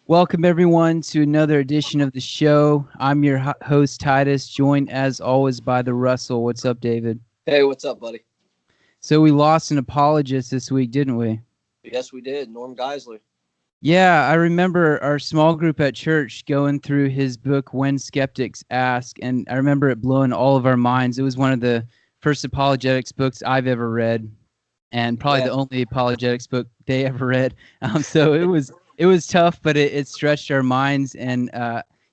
Welcome, everyone, to another edition of the show. I'm your host, Titus, joined as always by the Russell. What's up, David? Hey, what's up, buddy? So, we lost an apologist this week, didn't we? Yes, we did. Norm Geisler. Yeah, I remember our small group at church going through his book, When Skeptics Ask, and I remember it blowing all of our minds. It was one of the first apologetics books I've ever read, and probably Yeah, the only apologetics book they ever read. So it was tough, but it stretched our minds. And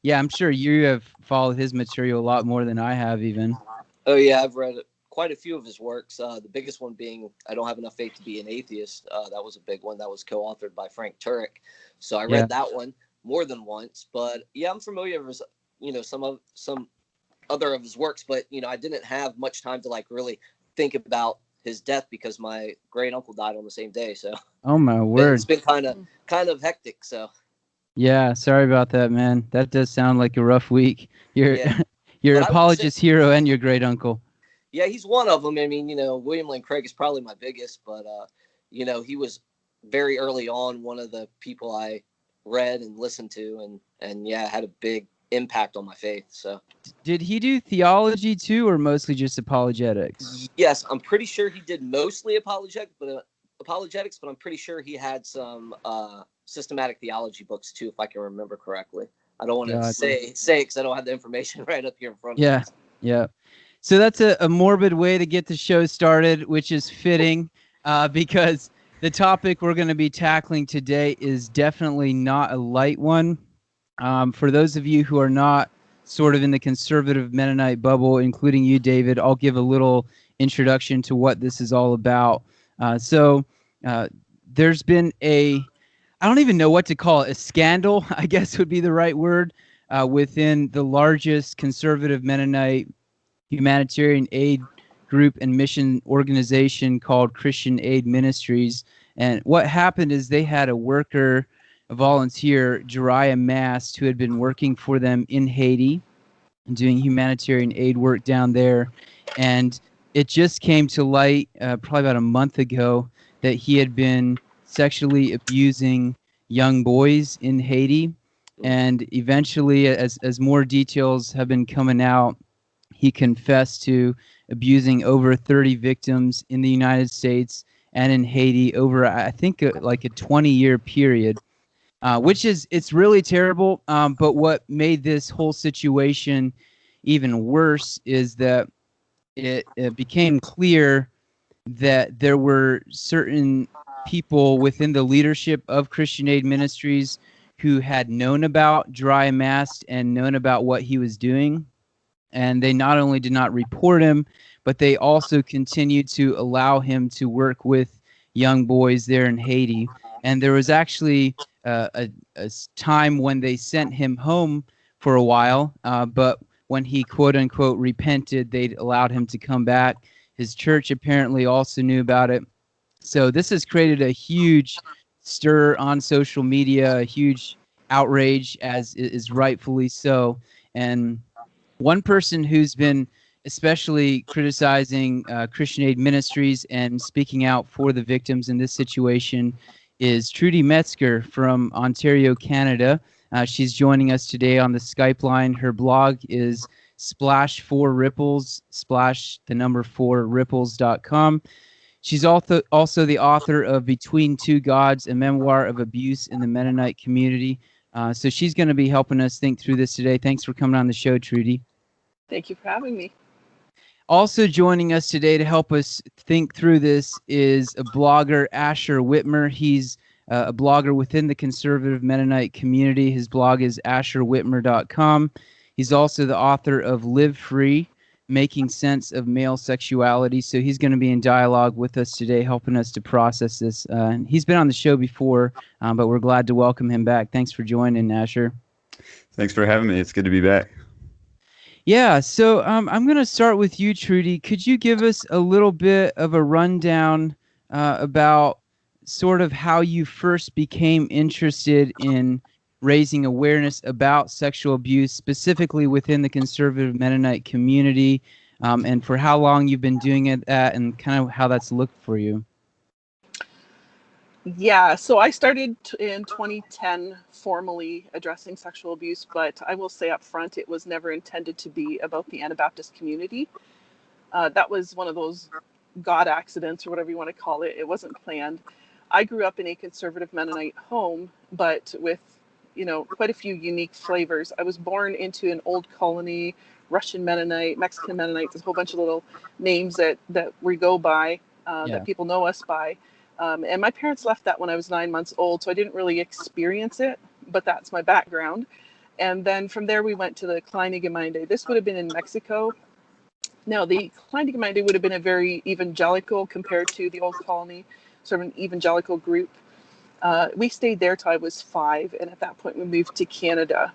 yeah, I'm sure you have followed his material a lot more than I have even. oh yeah, I've read quite a few of his works. The biggest one being "I Don't Have Enough Faith to Be an Atheist." That was a big one. That was co-authored by Frank Turek. So I Yeah. read that one more than once. But yeah, I'm familiar with some other of his works. But I didn't have much time to really think about his death because my great uncle died on the same day. So Oh my it's word. been kind of hectic. So Yeah, sorry about that, man. That does sound like a rough week. You're yeah, your but I would say. apologist hero and your great uncle. Yeah, he's one of them. I mean, William Lane Craig is probably my biggest, but he was very early on one of the people I read and listened to, and yeah, had a big impact on my faith. So Did he do theology too, or mostly just apologetics? yes, I'm pretty sure he did mostly apologetics, but I'm pretty sure he had some systematic theology books too, if I can remember correctly. I don't want to Gotcha. say because I don't have the information right up here in front of me. Yeah, yeah. So that's a morbid way to get the show started, which is fitting because the topic we're going to be tackling today is definitely not a light one. For those of you who are not sort of in the conservative Mennonite bubble, including you, David, I'll give a little introduction to what this is all about. So there's been I don't even know what to call it, a scandal, I guess would be the right word, within the largest conservative Mennonite humanitarian aid group and mission organization called Christian Aid Ministries. And what happened is they had a volunteer, Jeriah Mast, who had been working for them in Haiti and doing humanitarian aid work down there. And it just came to light probably about a month ago that he had been sexually abusing young boys in Haiti. And eventually, as more details have been coming out, he confessed to abusing over 30 victims in the United States and in Haiti over, I think, like a 20-year period, which it's really terrible. But what made this whole situation even worse is that it became clear that there were certain people within the leadership of Christian Aid Ministries who had known about Dry Mast and known about what he was doing, and they not only did not report him, but they also continued to allow him to work with young boys there in Haiti. And there was actually a time when they sent him home for a while, but when he quote unquote repented, they allowed him to come back. His church apparently also knew about it. So this has created a huge stir on social media, a huge outrage, as is rightfully so. And one person who's been especially criticizing Christian Aid Ministries and speaking out for the victims in this situation is Trudy Metzger from Ontario, Canada. She's joining us today on the Skype line. Her blog is splash4ripples, splash the number 4ripples.com. She's also the author of Between Two Gods, a memoir of abuse in the Mennonite community. So she's going to be helping us think through this today. Thanks for coming on the show, Trudy. Thank you for having me. Also joining us today to help us think through this is a blogger, Asher Whitmer. He's a blogger within the conservative Mennonite community. His blog is asherwhitmer.com. He's also the author of Live Free, Making Sense of Male Sexuality. So he's going to be in dialogue with us today, helping us to process this. He's been on the show before, but we're glad to welcome him back. Thanks for joining, Asher. Thanks for having me. It's good to be back. Yeah, so I'm going to start with you, Trudy. Could you give us a little bit of a rundown about sort of how you first became interested in raising awareness about sexual abuse, specifically within the conservative Mennonite community, and for how long you've been doing it and kind of how that's looked for you? Yeah, so I started in 2010 formally addressing sexual abuse, but I will say up front, it was never intended to be about the Anabaptist community. That was one of those God accidents or whatever you want to call it. It wasn't planned. I grew up in a conservative Mennonite home, but with, quite a few unique flavors. I was born into an old colony, Russian Mennonite, Mexican Mennonite, there's a whole bunch of little names that we go by, that people know us by. And my parents left that when I was 9 months old, so I didn't really experience it, but that's my background. And then from there, we went to the Kleine Gemeinde. This would have been in Mexico. Now, the Kleine Gemeinde would have been a very evangelical compared to the old colony, sort of an evangelical group. We stayed there till I was 5, and at that point, we moved to Canada.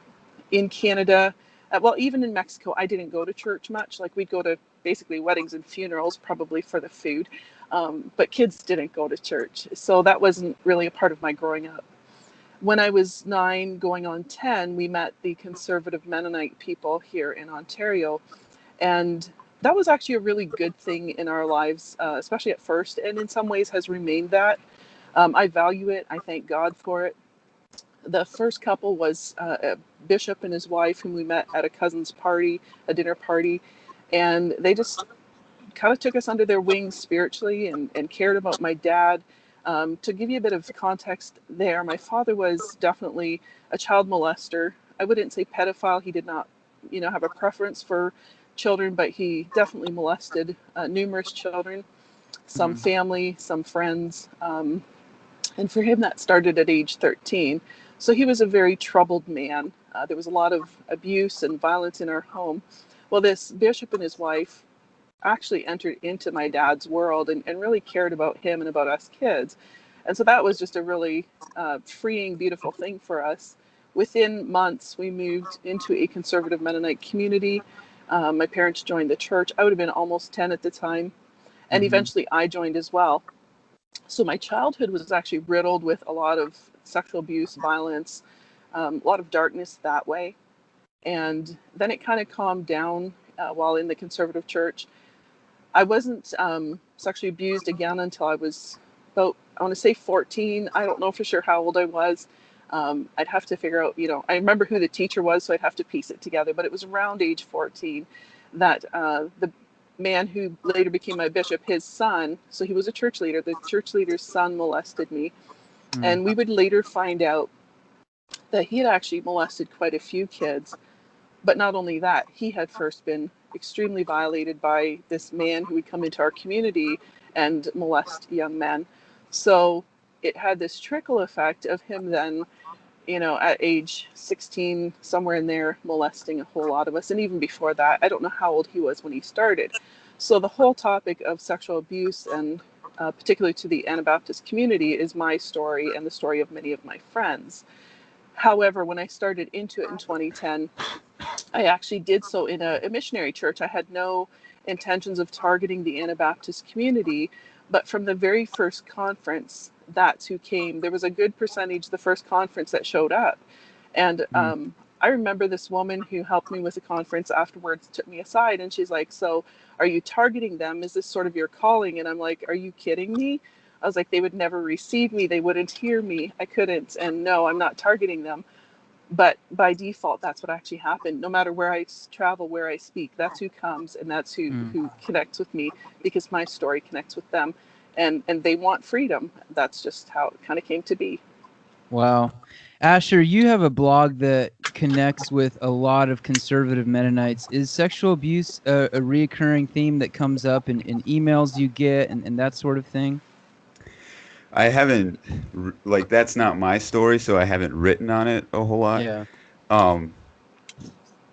In Canada, well, even in Mexico, I didn't go to church much. Like, we'd go to basically weddings and funerals, probably for the food, but kids didn't go to church. So that wasn't really a part of my growing up. When I was 9, going on 10, we met the conservative Mennonite people here in Ontario, and that was actually a really good thing in our lives, especially at first, and in some ways has remained that. I value it. I thank God for it. The first couple was a bishop and his wife, whom we met at a cousin's party, a dinner party, and they just kind of took us under their wings spiritually and cared about my dad. To give you a bit of context there, my father was definitely a child molester. I wouldn't say pedophile. He did not, have a preference for children, but he definitely molested numerous children, some family, some friends. And for him, that started at age 13. So he was a very troubled man. There was a lot of abuse and violence in our home. Well, this bishop and his wife actually entered into my dad's world and really cared about him and about us kids. And so that was just a really freeing, beautiful thing for us. Within months, we moved into a conservative Mennonite community. My parents joined the church. I would have been almost 10 at the time. And eventually I joined as well. So my childhood was actually riddled with a lot of sexual abuse, violence, a lot of darkness that way. And then it kind of calmed down while in the conservative church. I wasn't sexually abused again until I was about, I want to say 14. I don't know for sure how old I was. I'd have to figure out, I remember who the teacher was, so I'd have to piece it together. But it was around age 14 that the man who later became my bishop, his son, so he was a church leader, the church leader's son molested me. And we would later find out that he had actually molested quite a few kids. But not only that, he had first been extremely violated by this man who would come into our community and molest young men. So it had this trickle effect of him then, at age 16, somewhere in there, molesting a whole lot of us. And even before that, I don't know how old he was when he started. So the whole topic of sexual abuse, and particularly to the Anabaptist community, is my story and the story of many of my friends. However, when I started into it in 2010, I actually did so in a missionary church. I had no intentions of targeting the Anabaptist community, but from the very first conference, that's who came. There was a good percentage the first conference that showed up. And I remember this woman who helped me with the conference afterwards took me aside and she's like, "So are you targeting them? Is this sort of your calling?" And I'm like, "Are you kidding me?" I was like, "They would never receive me. They wouldn't hear me. I couldn't. And no, I'm not targeting them." But by default, that's what actually happened. No matter where I travel, where I speak, that's who comes and that's who connects with me, because my story connects with them. And they want freedom. That's just how it kind of came to be. Wow. Asher, you have a blog that connects with a lot of conservative Mennonites. Is sexual abuse a reoccurring theme that comes up in emails you get and that sort of thing? I haven't, that's not my story, so I haven't written on it a whole lot. Yeah.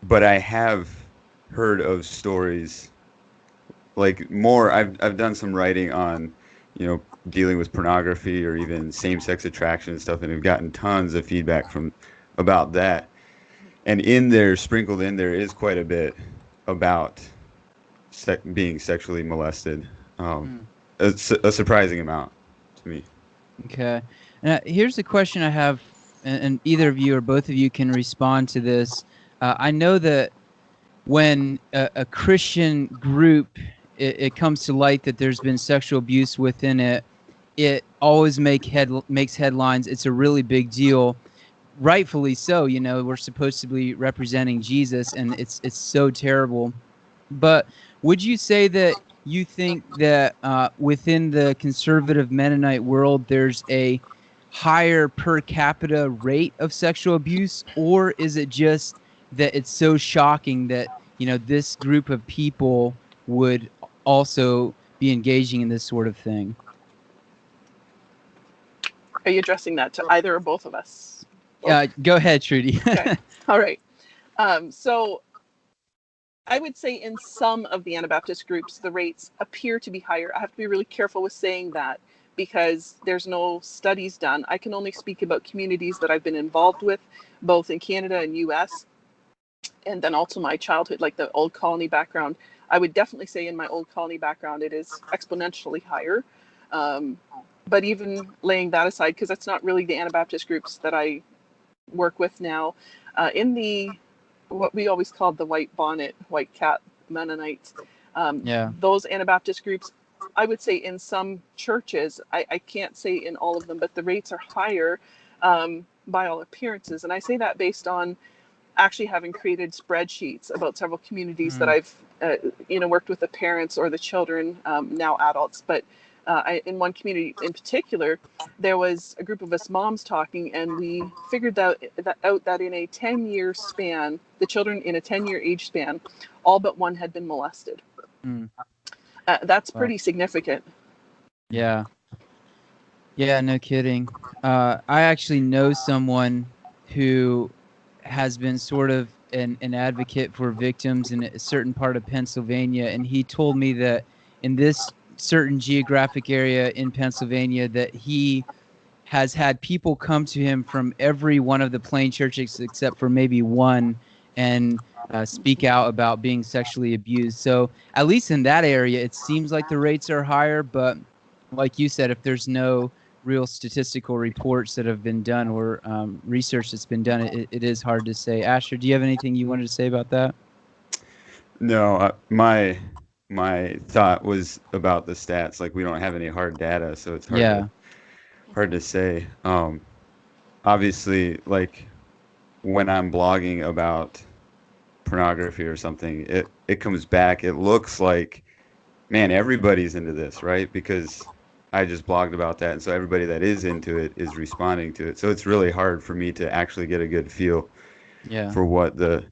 But I have heard of stories, more. I've done some writing on, dealing with pornography or even same-sex attraction and stuff, and have gotten tons of feedback about that. And sprinkled in there, is quite a bit about being sexually molested. A surprising amount to me. Okay. Here's a question I have, and either of you or both of you can respond to this. I know that when a Christian group, it comes to light that there's been sexual abuse within it, it always makes headlines. It's a really big deal, rightfully so. You know, we're supposed to be representing Jesus, and it's so terrible. But would you say that you think that within the conservative Mennonite world, there's a higher per capita rate of sexual abuse, or is it just that it's so shocking that, you know, this group of people would also be engaging in this sort of thing? Are you addressing that to either or both of us? Go ahead, Trudy. Okay. All right. So I would say in some of the Anabaptist groups, the rates appear to be higher. I have to be really careful with saying that because there's no studies done. I can only speak about communities that I've been involved with, both in Canada and US, and then also my childhood, like the old colony background. I would definitely say in my old colony background, it is exponentially higher. But even laying that aside, because that's not really the Anabaptist groups that I work with now, in the what we always called the white bonnet, white cap Mennonites, Yeah. those Anabaptist groups, I would say in some churches, I can't say in all of them, but the rates are higher by all appearances. And I say that based on actually having created spreadsheets about several communities that I've worked with the parents or the children, now adults, but in one community in particular, there was a group of us moms talking, and we figured out that in a 10-year span, the children in a 10-year age span, all but one had been molested. That's pretty significant. Yeah. Yeah, no kidding. I actually know someone who has been sort of an advocate for victims in a certain part of Pennsylvania, and he told me that in this certain geographic area in Pennsylvania that he has had people come to him from every one of the plain churches except for maybe one, and speak out about being sexually abused. So at least in that area, it seems like the rates are higher, but like you said, if there's no real statistical reports that have been done or research that's been done, it is hard to say. Asher, do you have anything you wanted to say about that? No, my thought was about the stats. Like we don't have any hard data, so it's hard to say. Obviously, like when I'm blogging about pornography or something, it comes back. It looks like, man, everybody's into this, right? Because I just blogged about that, and so everybody that is into it is responding to it. So it's really hard for me to actually get a good feel for what the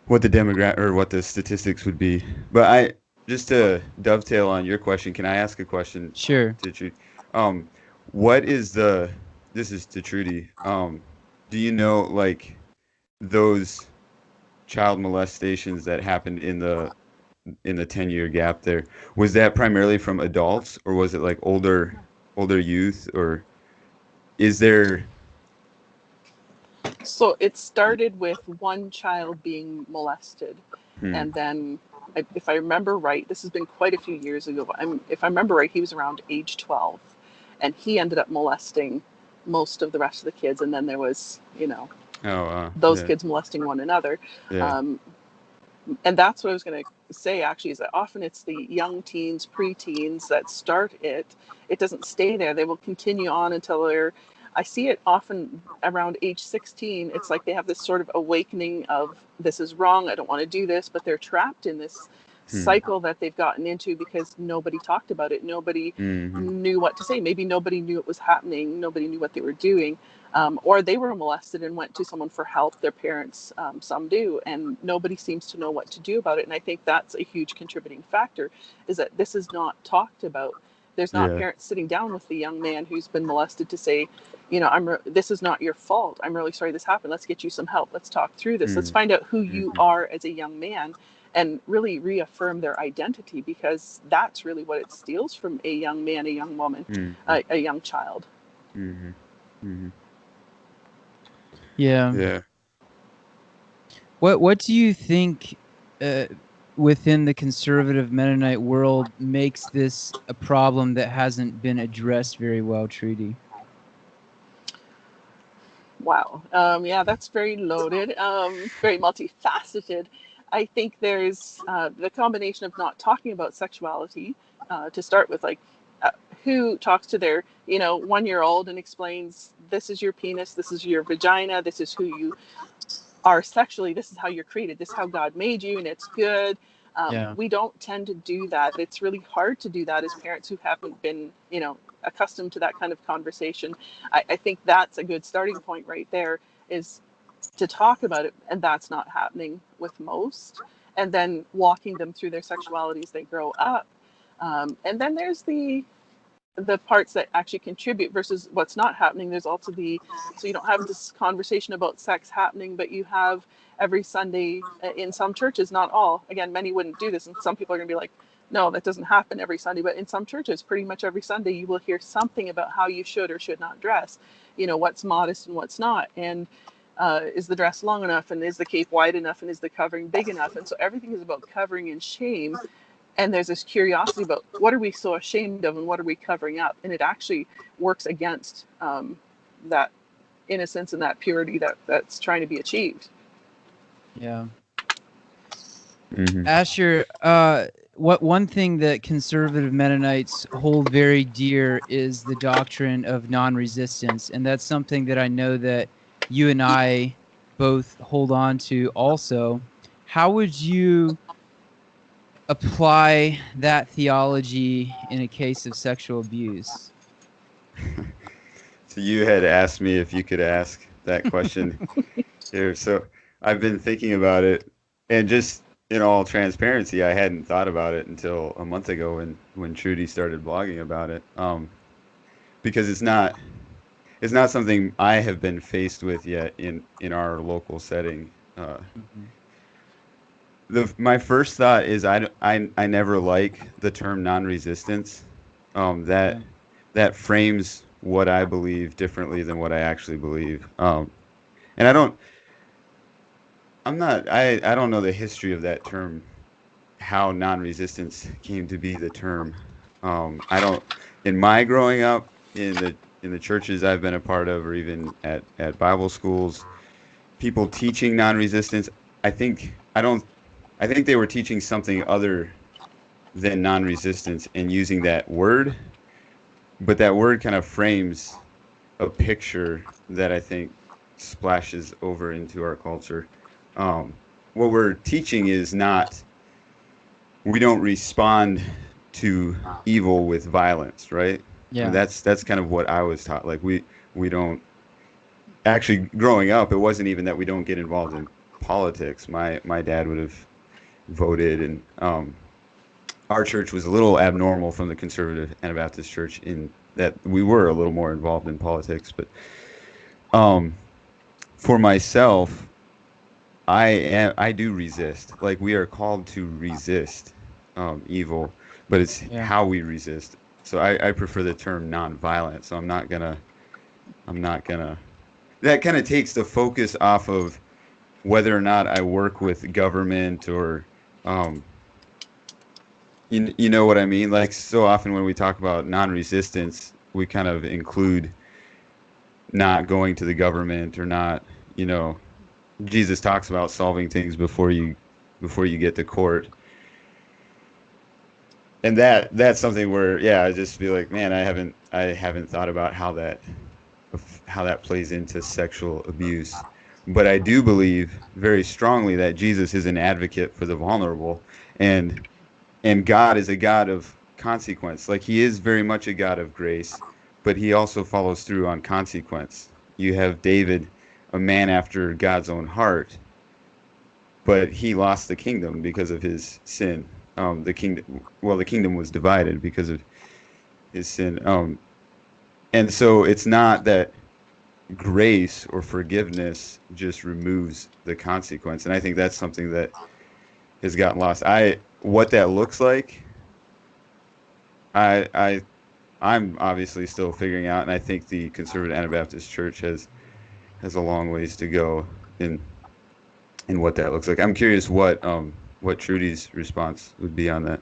demographic or what the statistics would be. But just to dovetail on your question, can I ask a question? Sure. To Trudy? What is this is to Trudy. Do you know, like, those child molestations that happened in the 10-year gap there, was that primarily from adults, or was it like older youth, or is there? So it started with one child being molested, and then, if I remember right, this has been quite a few years ago, but if I remember right, he was around age 12, and he ended up molesting most of the rest of the kids, and then there was, those kids molesting one another. And that's what I was going to say, actually, is that often it's the young teens, preteens that start it. It doesn't stay there. They will continue on until I see it often around age 16. It's like they have this sort of awakening of, this is wrong, I don't want to do this, but they're trapped in this cycle that they've gotten into because nobody talked about it. Nobody knew what to say. Maybe nobody knew it was happening. Nobody knew what they were doing. Or they were molested and went to someone for help. Their parents, some do, and nobody seems to know what to do about it. And I think that's a huge contributing factor, is that this is not talked about. There's not parents sitting down with the young man who's been molested to say, this is not your fault. I'm really sorry this happened. Let's get you some help. Let's talk through this. Let's find out who you are as a young man and really reaffirm their identity, because that's really what it steals from a young man, a young woman, a young child. Yeah. What do you think within the conservative Mennonite world makes this a problem that hasn't been addressed very well, Trudy? Wow. Yeah, that's very loaded, very multifaceted. I think there's the combination of not talking about sexuality to start with, like who talks to their 1-year-old and explains, this is your penis, this is your vagina, this is who you are sexually, this is how you're created, this is how God made you, and it's good. Yeah. We don't tend to do that. It's really hard to do that as parents who haven't been accustomed to that kind of conversation. I think that's a good starting point right there, is to talk about it, and that's not happening with most. And then walking them through their sexuality as they grow up. And then there's the parts that actually contribute versus what's not happening. There's also so you don't have this conversation about sex happening, but you have every Sunday in some churches, not all, again, many wouldn't do this, and some people are going to be like, no, that doesn't happen every Sunday, but in some churches, pretty much every Sunday, you will hear something about how you should or should not dress, what's modest and what's not, and is the dress long enough, and is the cape wide enough, and is the covering big enough? And so everything is about covering and shame. And there's this curiosity about what are we so ashamed of and what are we covering up? And it actually works against that innocence and that purity that's trying to be achieved. Yeah. Mm-hmm. Asher, one thing that conservative Mennonites hold very dear is the doctrine of non-resistance, and that's something that I know that you and I both hold on to also. How would you apply that theology in a case of sexual abuse? So you had asked me if you could ask that question here. So I've been thinking about it, and just in all transparency, I hadn't thought about it until a month ago when Trudy started blogging about it. Because it's not something I have been faced with yet in our local setting. My first thought is I never like the term non-resistance. That frames what I believe differently than what I actually believe. And I don't know the history of that term, how non-resistance came to be the term. I don't, in my growing up in the churches I've been a part of, or even at Bible schools, people teaching non-resistance, I think they were teaching something other than non-resistance and using that word, but that word kind of frames a picture that I think splashes over into our culture. What we're teaching is we don't respond to evil with violence, right? Yeah. And that's kind of what I was taught. Like we don't actually, growing up, it wasn't even that we don't get involved in politics. My dad would have voted, and our church was a little abnormal from the conservative Anabaptist church in that we were a little more involved in politics. But for myself, I do resist. Like, we are called to resist evil, but it's how we resist. So I prefer the term nonviolent. So I'm not gonna. That kind of takes the focus off of whether or not I work with government or, you know what I mean? Like, so often when we talk about non-resistance, we kind of include not going to the government or not, Jesus talks about solving things before you get to court. And that's something where, I just feel like, man, I haven't thought about how that plays into sexual abuse. But I do believe very strongly that Jesus is an advocate for the vulnerable, and God is a God of consequence. Like, he is very much a God of grace, but he also follows through on consequence. You have David, a man after God's own heart, but he lost the kingdom because of his sin. The kingdom was divided because of his sin. And so it's not that grace or forgiveness just removes the consequence. And I think that's something that has gotten lost. What that looks like, I'm obviously still figuring out, and I think the conservative Anabaptist church has a long ways to go in what that looks like. I'm curious what Trudy's response would be on that.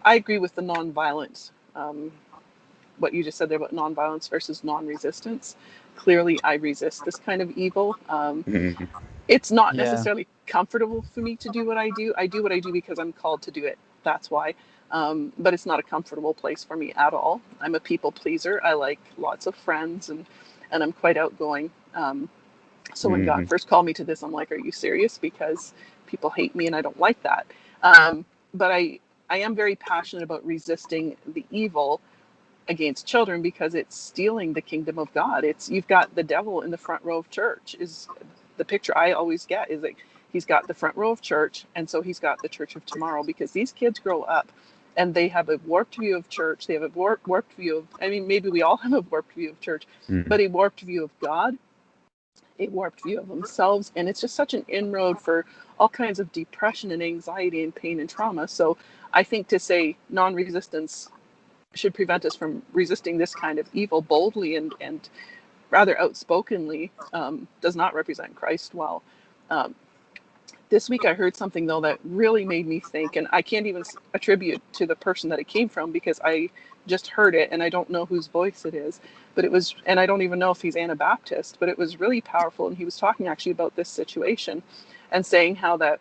I agree with the nonviolence. What you just said there about nonviolence versus non-resistance. Clearly, I resist this kind of evil. It's not necessarily comfortable for me to do what I do. I do what I do because I'm called to do it. That's why. But it's not a comfortable place for me at all. I'm a people pleaser. I like lots of friends, and I'm quite outgoing. So when God first called me to this, I'm like, are you serious? Because people hate me and I don't like that. But I am very passionate about resisting the evil against children because it's stealing the kingdom of God. It's, you've got the devil in the front row of church is the picture I always get, is like he's got the front row of church, and so he's got the church of tomorrow, because these kids grow up and they have a warped view of church. They have a warped view of, I mean, maybe we all have a warped view of church, but a warped view of God, a warped view of themselves. And it's just such an inroad for all kinds of depression and anxiety and pain and trauma. So I think to say non-resistance should prevent us from resisting this kind of evil boldly and rather outspokenly does not represent Christ well. This week I heard something, though, that really made me think, and I can't even attribute to the person that it came from because I just heard it and I don't know whose voice it is, but it was, and I don't even know if he's Anabaptist, but it was really powerful. And he was talking actually about this situation and saying how that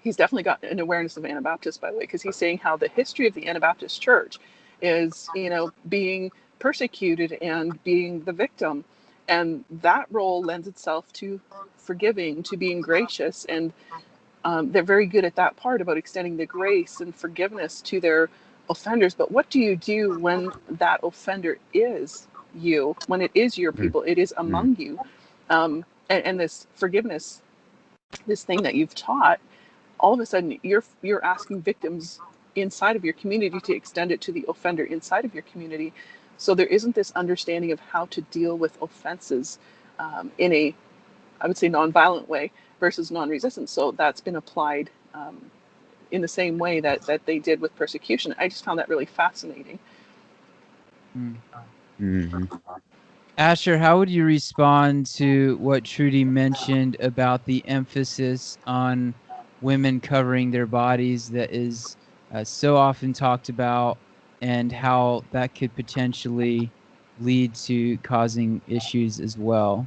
he's definitely got an awareness of Anabaptists, by the way, because he's saying how the history of the Anabaptist church is, you know, being persecuted and being the victim. And that role lends itself to forgiving, to being gracious. And they're very good at that part about extending the grace and forgiveness to their offenders. But what do you do when that offender is you, when it is your people, it is among you? And this forgiveness, this thing that you've taught, all of a sudden you're asking victims inside of your community to extend it to the offender inside of your community. So there isn't this understanding of how to deal with offenses in a, I would say, nonviolent way versus non-resistant. So that's been applied in the same way that they did with persecution. I just found that really fascinating. Asher, how would you respond to what Trudy mentioned about the emphasis on women covering their bodies that is so often talked about, and how that could potentially lead to causing issues as well?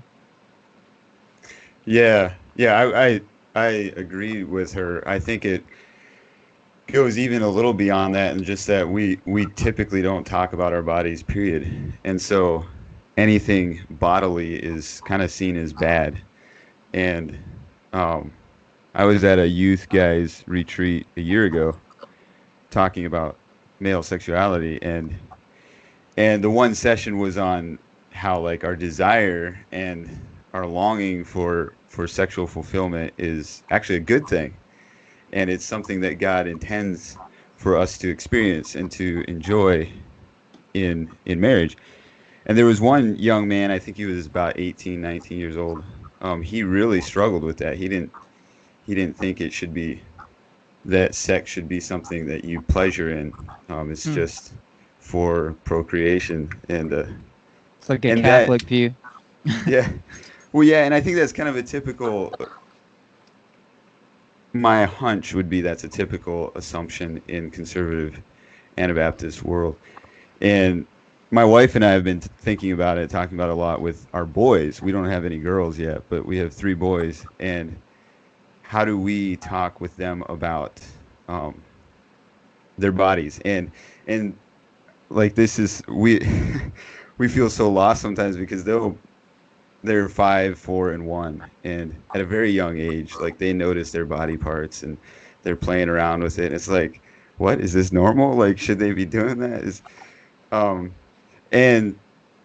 Yeah, I agree with her. I think it goes even a little beyond that, and just that we typically don't talk about our bodies, period. And so anything bodily is kind of seen as bad. And I was at a youth guys retreat a year ago talking about male sexuality, and the one session was on how, like, our desire and our longing for sexual fulfillment is actually a good thing, and it's something that God intends for us to experience and to enjoy in marriage. And there was one young man, I think he was about 18, 19 years old. He really struggled with that. He didn't think it should be, that sex should be something that you pleasure in. It's just for procreation, and it's like a and Catholic view. Yeah. Well, yeah, and I think that's kind of a typical, my hunch would be that's a typical assumption in conservative Anabaptist world. And my wife and I have been thinking about it, talking about it a lot with our boys. We don't have any girls yet, but we have 3 boys. And how do we talk with them about their bodies? And like, this is, we feel so lost sometimes because they're 5, 4, and 1, and at a very young age, like, they notice their body parts and they're playing around with it. It's like, what is this normal? Like, should they be doing that? And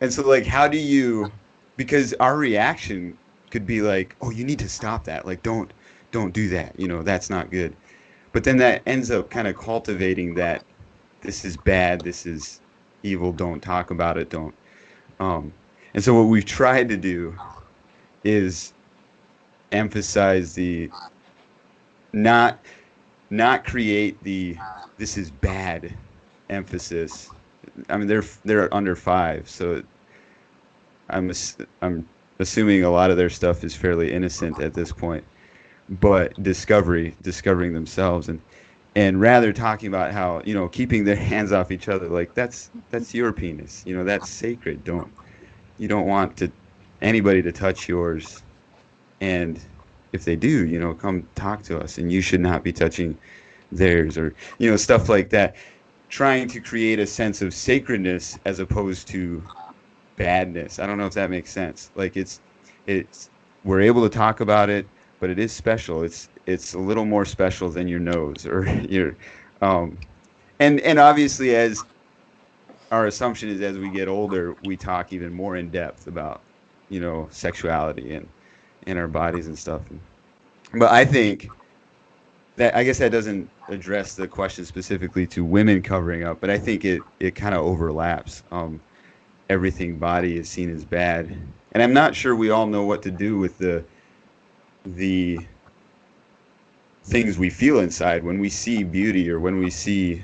so, like, how do you, because our reaction could be like, oh, you need to stop that. Like, don't do that. You know, that's not good. But then that ends up kind of cultivating that this is bad, this is evil, don't talk about it, don't. And so what we've tried to do is emphasize the not create the this is bad emphasis. I mean, they're under 5, so I'm assuming a lot of their stuff is fairly innocent at this point. But discovering themselves, and rather talking about how, you know, keeping their hands off each other, like, that's your penis, you know, that's sacred. You don't want anybody to touch yours. And if they do, come talk to us, and you should not be touching theirs, or stuff like that, trying to create a sense of sacredness as opposed to badness. I don't know if that makes sense. Like it's we're able to talk about it, but it is special. It's a little more special than your nose or your um and obviously, as our assumption is, as we get older, we talk even more in depth about sexuality and our bodies and stuff. But I think that, I guess, that doesn't address the question specifically to women covering up, but I think it kind of overlaps. Everything body is seen as bad, and I'm not sure we all know what to do with the things we feel inside when we see beauty, or when we see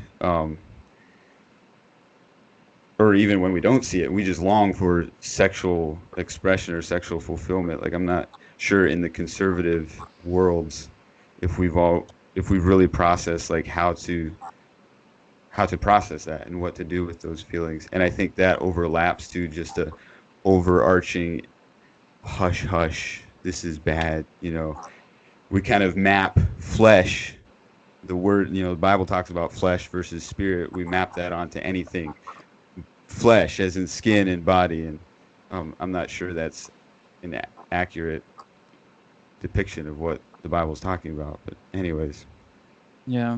or even when we don't see it. We just long for sexual expression or sexual fulfillment. Like, I'm not sure in the conservative worlds if we've really processed, like, how to process that and what to do with those feelings. And I think that overlaps to just a overarching hush hush, this is bad. We kind of map flesh, the word, the Bible talks about flesh versus spirit. We map that onto anything flesh, as in skin and body, and I'm not sure that's an accurate depiction of what the Bible's talking about. But anyways. Yeah,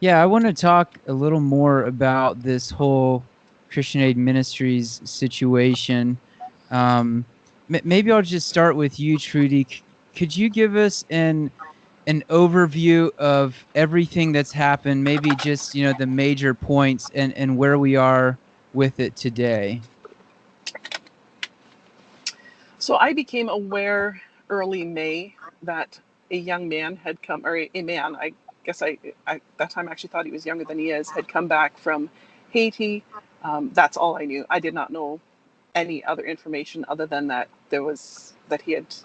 I want to talk a little more about this whole Christian Aid Ministries situation. Maybe I'll just start with you, Trudy. Could you give us an overview of everything that's happened, maybe just the major points and where we are with it today? So I became aware early May that a young man had come, or a man, I guess I that time actually thought he was younger than he is, had come back from Haiti. That's all I knew. I did not know any other information other than that he had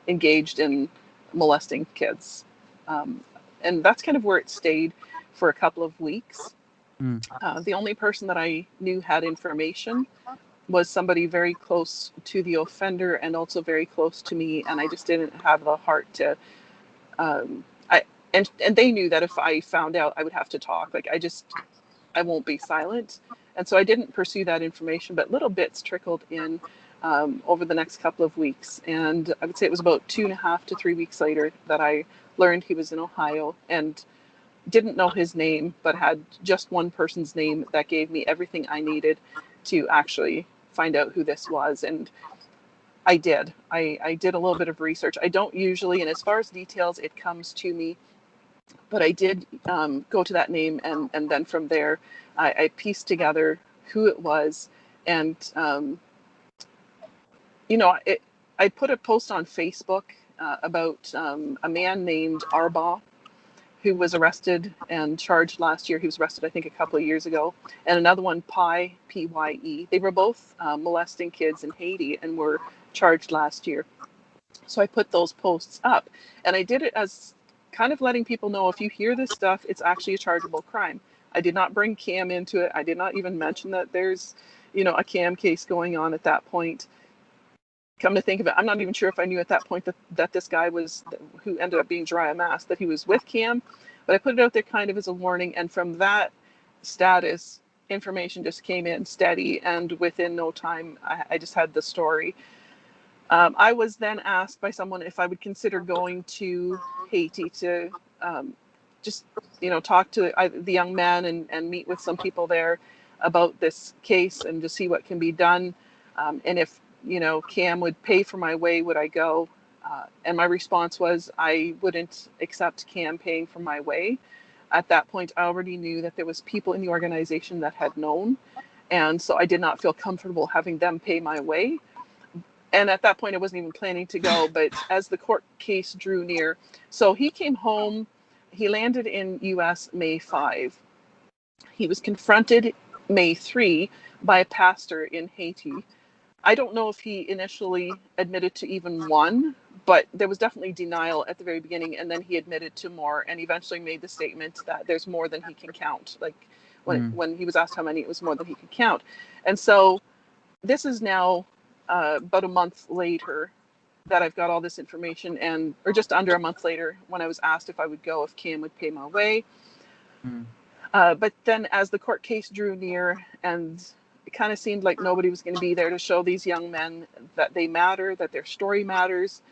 engaged in molesting kids. And that's kind of where it stayed for a couple of weeks. The only person that I knew had information was somebody very close to the offender and also very close to me, and I just didn't have the heart to. And they knew that if I found out, I would have to talk. Like, I won't be silent, and so I didn't pursue that information. But little bits trickled in over the next couple of weeks, and I would say it was about 2.5 to 3 weeks later that I learned he was in Ohio, and didn't know his name, but had just one person's name that gave me everything I needed to actually find out who this was. And I did. I did a little bit of research. I don't usually, and as far as details, it comes to me. But I did go to that name, and then from there, I pieced together who it was. And, I put a post on Facebook about a man named Arbaugh, who was arrested and charged last year. He was arrested, I think, a couple of years ago. And another one, Pye, P-Y-E. They were both molesting kids in Haiti and were charged last year. So I put those posts up. And I did it as kind of letting people know, if you hear this stuff, it's actually a chargeable crime. I did not bring Cam into it. I did not even mention that there's, a Cam case going on at that point. Come to think of it, I'm not even sure if I knew at that point that this guy was, who ended up being Jeriah Mass, that he was with Cam. But I put it out there kind of as a warning. And from that status, information just came in steady. And within no time, I just had the story. I was then asked by someone if I would consider going to Haiti to just, talk to the young man and meet with some people there about this case and to see what can be done. And if, Cam would pay for my way, would I go? And my response was, I wouldn't accept Cam paying for my way. At that point, I already knew that there was people in the organization that had known. And so I did not feel comfortable having them pay my way. And at that point, I wasn't even planning to go. But as the court case drew near, so he came home, he landed in US May 5. He was confronted May 3 by a pastor in Haiti. I don't know if he initially admitted to even one, but there was definitely denial at the very beginning. And then he admitted to more and eventually made the statement that there's more than he can count. Like when he was asked how many, it was more than he could count. And so this is now about a month later that I've got all this information, and or just under a month later, when I was asked if I would go, if Cam would pay my way. Mm. But then as the court case drew near, and it kind of seemed like nobody was going to be there to show these young men that they matter, that their story matters,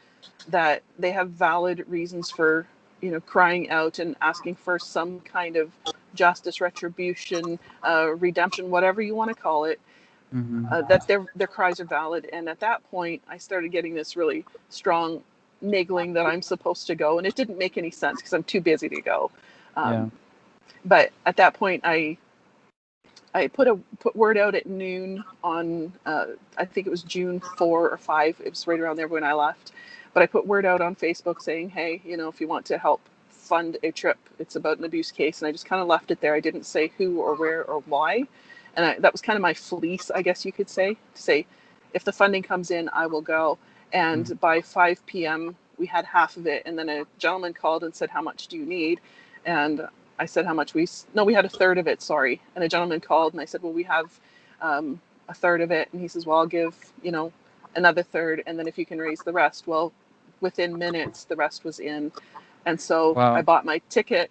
that they have valid reasons for, you know, crying out and asking for some kind of justice, retribution, redemption, whatever you want to call it, Mm-hmm. that their cries are valid. And at that point, I started getting this really strong niggling that I'm supposed to go, and it didn't make any sense because I'm too busy to go. Yeah. But at that point, I put word out at noon on I think it was June 4 or 5. It was right around there when I left. But I put word out on Facebook saying, hey, you know, if you want to help fund a trip, it's about an abuse case. And I just kind of left it there. I didn't say who or where or why. And that was kind of my fleece, I guess you could say, to say, if the funding comes in, I will go. And by 5 p.m., we had half of it. And then a gentleman called and said, how much do you need? And I said, how much we had a third of it, sorry. And a gentleman called and I said, well, we have a third of it. And he says, well, I'll give, you know, another third. And then if you can raise the rest, well, within minutes, the rest was in. And so Wow. I bought my ticket.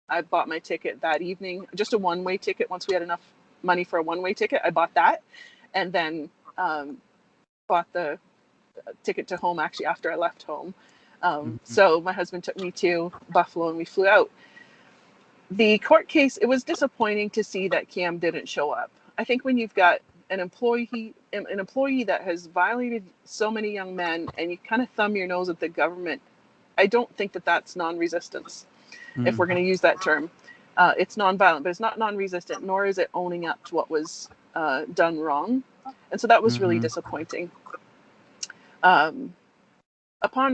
I bought my ticket that evening, just a one-way ticket. Once we had enough money for a one-way ticket, I bought that. And then bought the ticket to home actually after I left home. So my husband took me to Buffalo and we flew out. The court case, it was disappointing to see that Cam didn't show up. I think when you've got an employee that has violated so many young men and you kind of thumb your nose at the government, I don't think that that's non-resistance, if we're going to use that term. It's non-violent, but it's not non-resistant, nor is it owning up to what was done wrong. And so that was really disappointing. Upon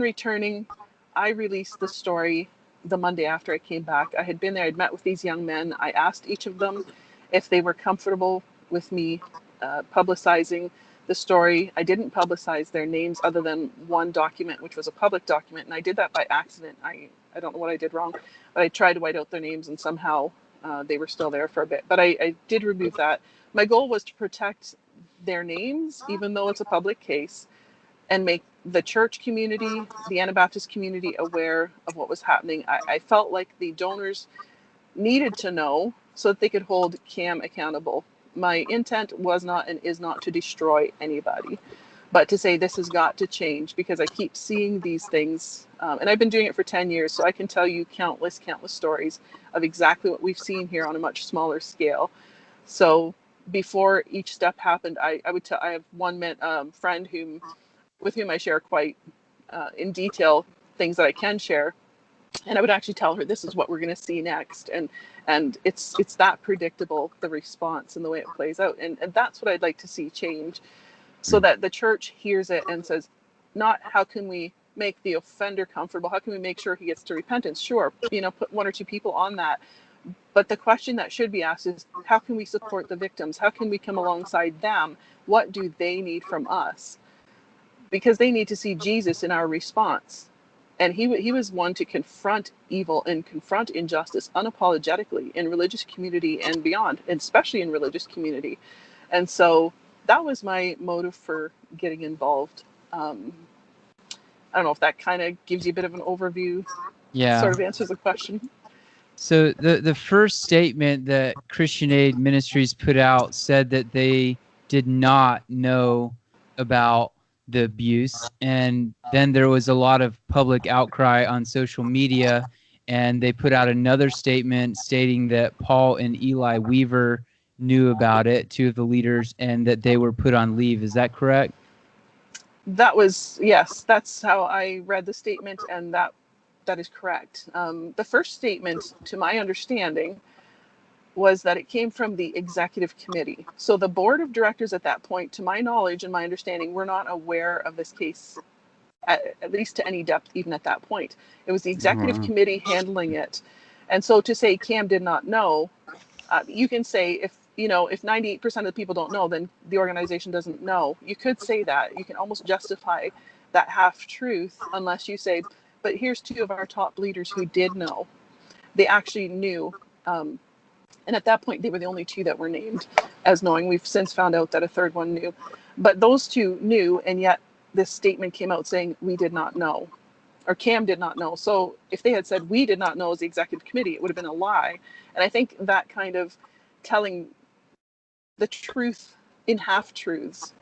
returning, I released the story the Monday after I came back. I had been there, I'd met with these young men. I asked each of them if they were comfortable with me publicizing the story. I didn't publicize their names other than one document, which was a public document. And I did that by accident. I don't know what I did wrong, but I tried to white out their names and somehow they were still there for a bit. But I did remove that. My goal was to protect their names, even though it's a public case, and make the church community, the Anabaptist community, aware of what was happening. I felt like the donors needed to know so that they could hold Cam accountable. My intent was not and is not to destroy anybody, but to say this has got to change, because I keep seeing these things. And I've been doing it for 10 years, so I can tell you countless stories of exactly what we've seen here on a much smaller scale. So before each step happened, I would tell, I have one friend with whom I share quite in detail things that I can share. And I would actually tell her, this is what we're going to see next. And it's that predictable, the response and the way it plays out. And that's what I'd like to see change, so that the church hears it and says, not how can we make the offender comfortable? How can we make sure he gets to repentance? Sure, you know, put one or two people on that. But the question that should be asked is, how can we support the victims? How can we come alongside them? What do they need from us? Because they need to see Jesus in our response. And he was one to confront evil and confront injustice unapologetically in religious community and beyond, and especially in religious community. And so that was my motive for getting involved. I don't know if that kind of gives you a bit of an overview. Yeah. Sort of answers the question. So the first statement that Christian Aid Ministries put out said that they did not know about the abuse, and then there was a lot of public outcry on social media, and they put out another statement stating that Paul and Eli Weaver knew about it, two of the leaders, and that they were put on leave. Is that correct? That was, yes, that's how I read the statement, and that is correct. The first statement, to my understanding, was that it came from the executive committee. So the board of directors at that point, to my knowledge and my understanding, were not aware of this case, at least to any depth, even at that point. It was the executive committee handling it. And so to say Cam did not know, you can say, if 98% of the people don't know, then the organization doesn't know. You could say that. You can almost justify that half truth, unless you say, but here's two of our top leaders who did know. They actually knew. And at that point, they were the only two that were named as knowing. We've since found out that a third one knew. But those two knew, and yet this statement came out saying, we did not know, or Cam did not know. So if they had said, we did not know as the executive committee, it would have been a lie. And I think that kind of telling the truth in half truths,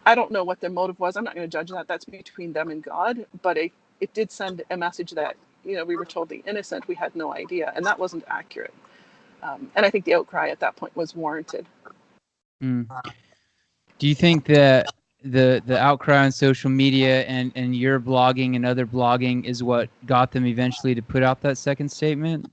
I don't know what their motive was. I'm not going to judge that. That's between them and God. But it did send a message that, we were totally innocent. We had no idea. And that wasn't accurate. And I think the outcry at that point was warranted. Mm. Do you think that the outcry on social media and your blogging and other blogging is what got them eventually to put out that second statement?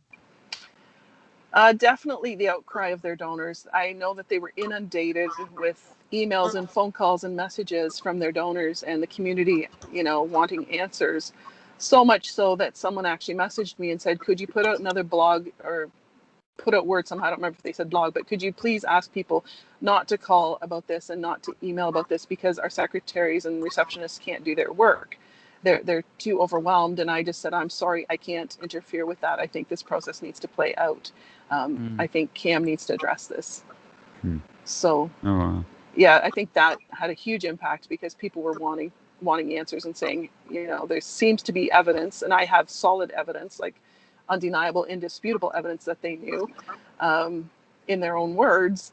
Definitely the outcry of their donors. I know that they were inundated with emails and phone calls and messages from their donors and the community, wanting answers. So much so that someone actually messaged me and said, could you put out another blog or put out word somehow? I don't remember if they said blog, but could you please ask people not to call about this and not to email about this, because our secretaries and receptionists can't do their work. They're too overwhelmed. And I just said, I'm sorry, I can't interfere with that. I think this process needs to play out. I think Cam needs to address this. So, yeah, I think that had a huge impact, because people were wanting answers and saying, there seems to be evidence, and I have solid evidence, like undeniable, indisputable evidence that they knew, in their own words.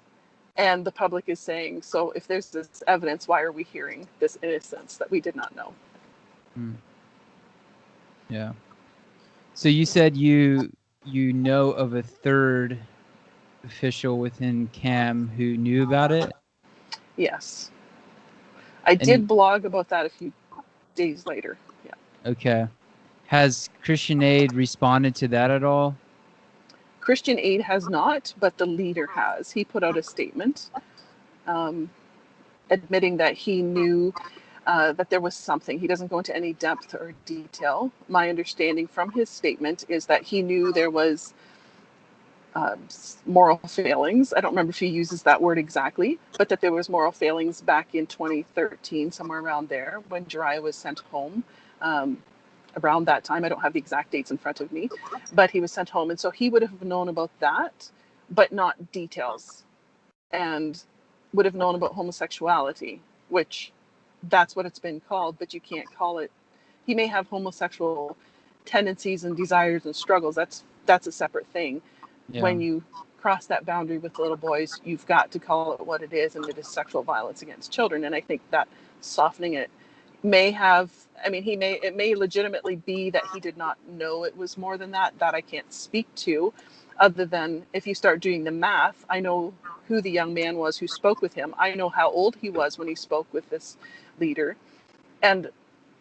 And the public is saying, so if there's this evidence, why are we hearing this innocence that we did not know? Yeah. So you said you know of a third official within CAM who knew about it? Yes. I did blog about that a few days later. Yeah. Okay. Has Christian Aid responded to that at all? Christian Aid has not, but the leader has. He put out a statement admitting that he knew that there was something. He doesn't go into any depth or detail. My understanding from his statement is that he knew there was moral failings. I don't remember if he uses that word exactly, but that there was moral failings back in 2013, somewhere around there, when Jariah was sent home. Around that time, I don't have the exact dates in front of me, but he was sent home. And so he would have known about that, but not details, and would have known about homosexuality, which that's what it's been called, but you can't call it. He may have homosexual tendencies and desires and struggles. That's a separate thing. Yeah. When you cross that boundary with little boys, you've got to call it what it is, and it is sexual violence against children. And I think that softening it may have, it may legitimately be that he did not know it was more than that I can't speak to, other than if you start doing the math. I know who the young man was who spoke with him. I know how old he was when he spoke with this leader. And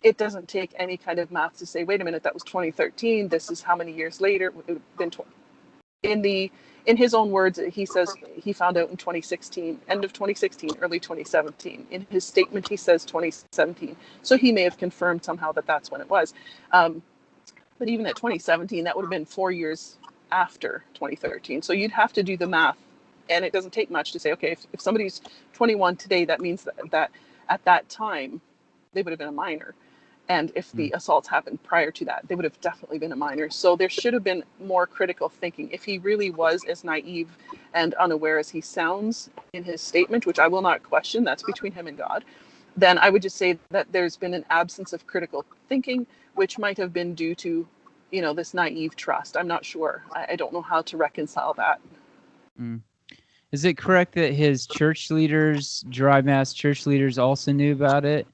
it doesn't take any kind of math to say, wait a minute, that was 2013. This is how many years later. It would have been in his own words, he says he found out in 2016, end of 2016, early 2017. In his statement, he says 2017. So he may have confirmed somehow that that's when it was. But even at 2017, that would have been 4 years after 2013. So you'd have to do the math. And it doesn't take much to say, okay, if somebody's 21 today, that means that at that time, they would have been a minor. And if the assaults happened prior to that, they would have definitely been a minor. So there should have been more critical thinking. If he really was as naive and unaware as he sounds in his statement, which I will not question, that's between him and God, then I would just say that there's been an absence of critical thinking, which might have been due to, this naive trust. I'm not sure. I don't know how to reconcile that. Is it correct that his church leaders, dry mass church leaders, also knew about it?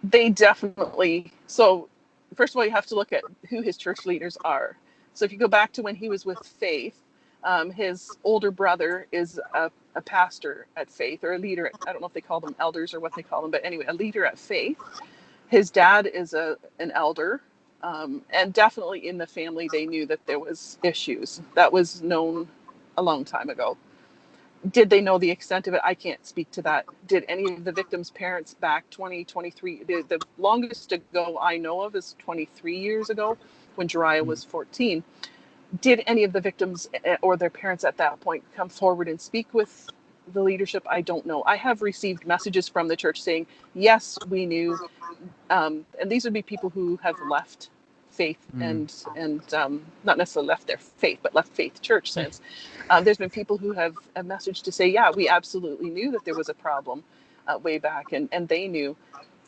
They definitely. So first of all, you have to look at who his church leaders are. So if you go back to when he was with Faith, his older brother is a pastor at Faith, or a leader. I don't know if they call them elders or what they call them, but anyway, a leader at Faith. His dad is an elder, and definitely in the family, they knew that there was issues. That was known a long time ago. Did they know the extent of it? I can't speak to that. Did any of the victims' parents back 23, the longest ago I know of is 23 years ago, when Jariah was 14. Did any of the victims or their parents at that point come forward and speak with the leadership? I don't know. I have received messages from the church saying, yes, we knew. And these would be people who have left Faith and not necessarily left their faith, but left Faith Church since. There's been people who have a message to say, yeah, we absolutely knew that there was a problem. way back, and they knew.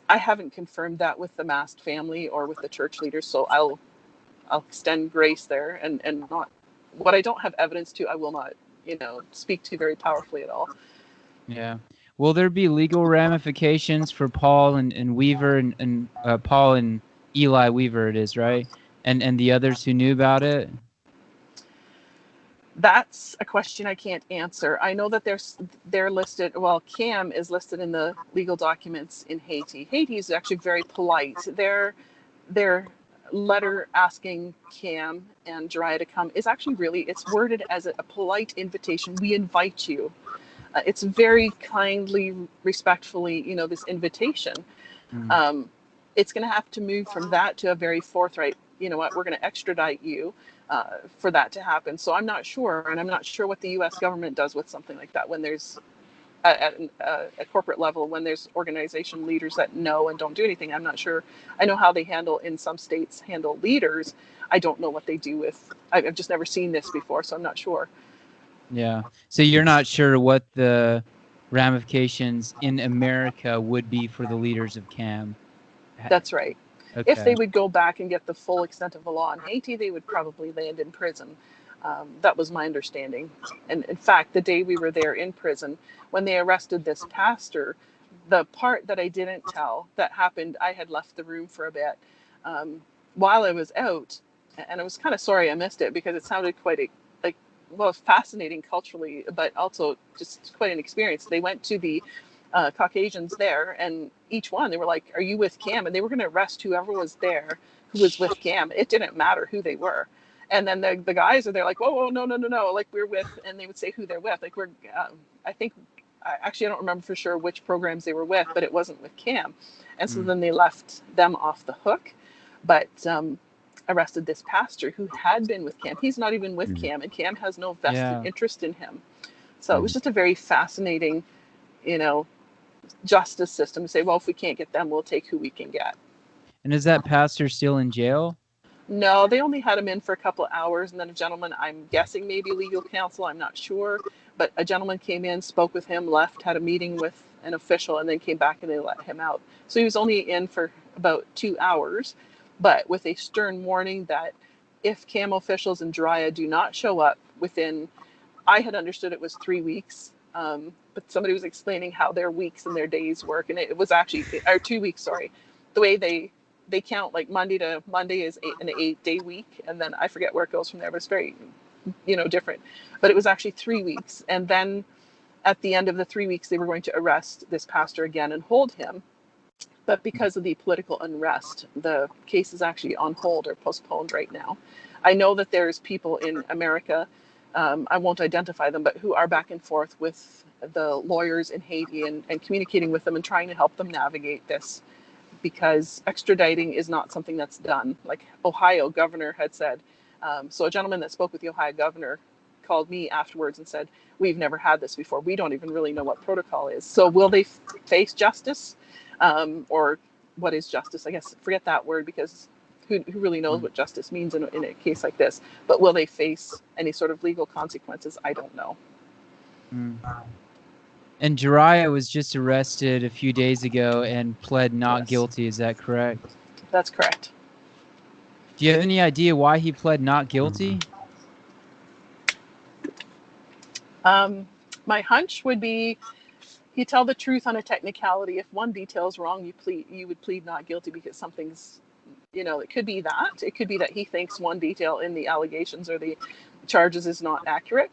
I haven't confirmed that with the Mast family or with the church leaders, so I'll extend grace there, and not what I don't have evidence to, I will not, speak to very powerfully at all. Yeah. Will there be legal ramifications for Paul and Weaver and Paul and Eli Weaver, it is, right? And the others who knew about it? That's a question I can't answer. I know that they're listed. Well, Cam is listed in the legal documents in Haiti. Haiti is actually very polite. Their letter asking Cam and Jariah to come is actually it's worded as a polite invitation. We invite you. It's very kindly, respectfully, this invitation. Mm. It's going to have to move from that to a very forthright, you know what, we're going to extradite you for that to happen. So I'm not sure. And I'm not sure what the U.S. government does with something like that when there's at a corporate level, when there's organization leaders that know and don't do anything. I'm not sure. I know how they in some states handle leaders. I don't know what they do with, I've just never seen this before, so I'm not sure. Yeah. So you're not sure what the ramifications in America would be for the leaders of CAM? That's right. If Okay. they would go back and get the full extent of the law in Haiti, they would probably land in prison. That was my understanding. And in fact, the day we were there in prison, when they arrested this pastor, the part that I didn't tell that happened, I had left the room for a bit while I was out. And I was kind of sorry I missed it because it sounded quite fascinating culturally, but also just quite an experience. They went to the Caucasians there, and each one, they were like, "Are you with Cam?" And they were going to arrest whoever was there who was with Cam. It didn't matter who they were. And then the guys are there like, "Whoa, no, no, no, no!" Like, we're with, and they would say who they're with. Like, I think, actually, I don't remember for sure which programs they were with, but it wasn't with Cam. And so then they left them off the hook, but arrested this pastor who had been with Cam. He's not even with Cam, and Cam has no vested interest in him. So it was just a very fascinating, justice system to say, well, if we can't get them, we'll take who we can get. And is that pastor still in jail? No, they only had him in for a couple of hours, and then a gentleman, I'm guessing maybe legal counsel, I'm not sure, but a gentleman came in, spoke with him, left, had a meeting with an official, and then came back and they let him out. So he was only in for about 2 hours, but with a stern warning that if CAM officials and Jariah do not show up within, I had understood it was 3 weeks, but somebody was explaining how their weeks and their days work, and it was actually, or 2 weeks, sorry. The way they count, like Monday to Monday is an 8-day week, and then I forget where it goes from there, but it's very, different. But it was actually 3 weeks, and then at the end of the 3 weeks, they were going to arrest this pastor again and hold him. But because of the political unrest, the case is actually on hold or postponed right now. I know that there's people in America, I won't identify them, but who are back and forth with the lawyers in Haiti and communicating with them and trying to help them navigate this, because extraditing is not something that's done. Like Ohio governor had said, so a gentleman that spoke with the Ohio governor called me afterwards and said, we've never had this before. We don't even really know what protocol is. So will they face justice? Or what is justice? I guess forget that word, because who really knows what justice means in a case like this? But will they face any sort of legal consequences? I don't know. And Jariah was just arrested a few days ago and pled not guilty. Is that correct? That's correct. Do you have any idea why he pled not guilty? My hunch would be you tell the truth on a technicality. If one detail is wrong, you would plead not guilty because something's, it could be that. It could be that he thinks one detail in the allegations or the charges is not accurate.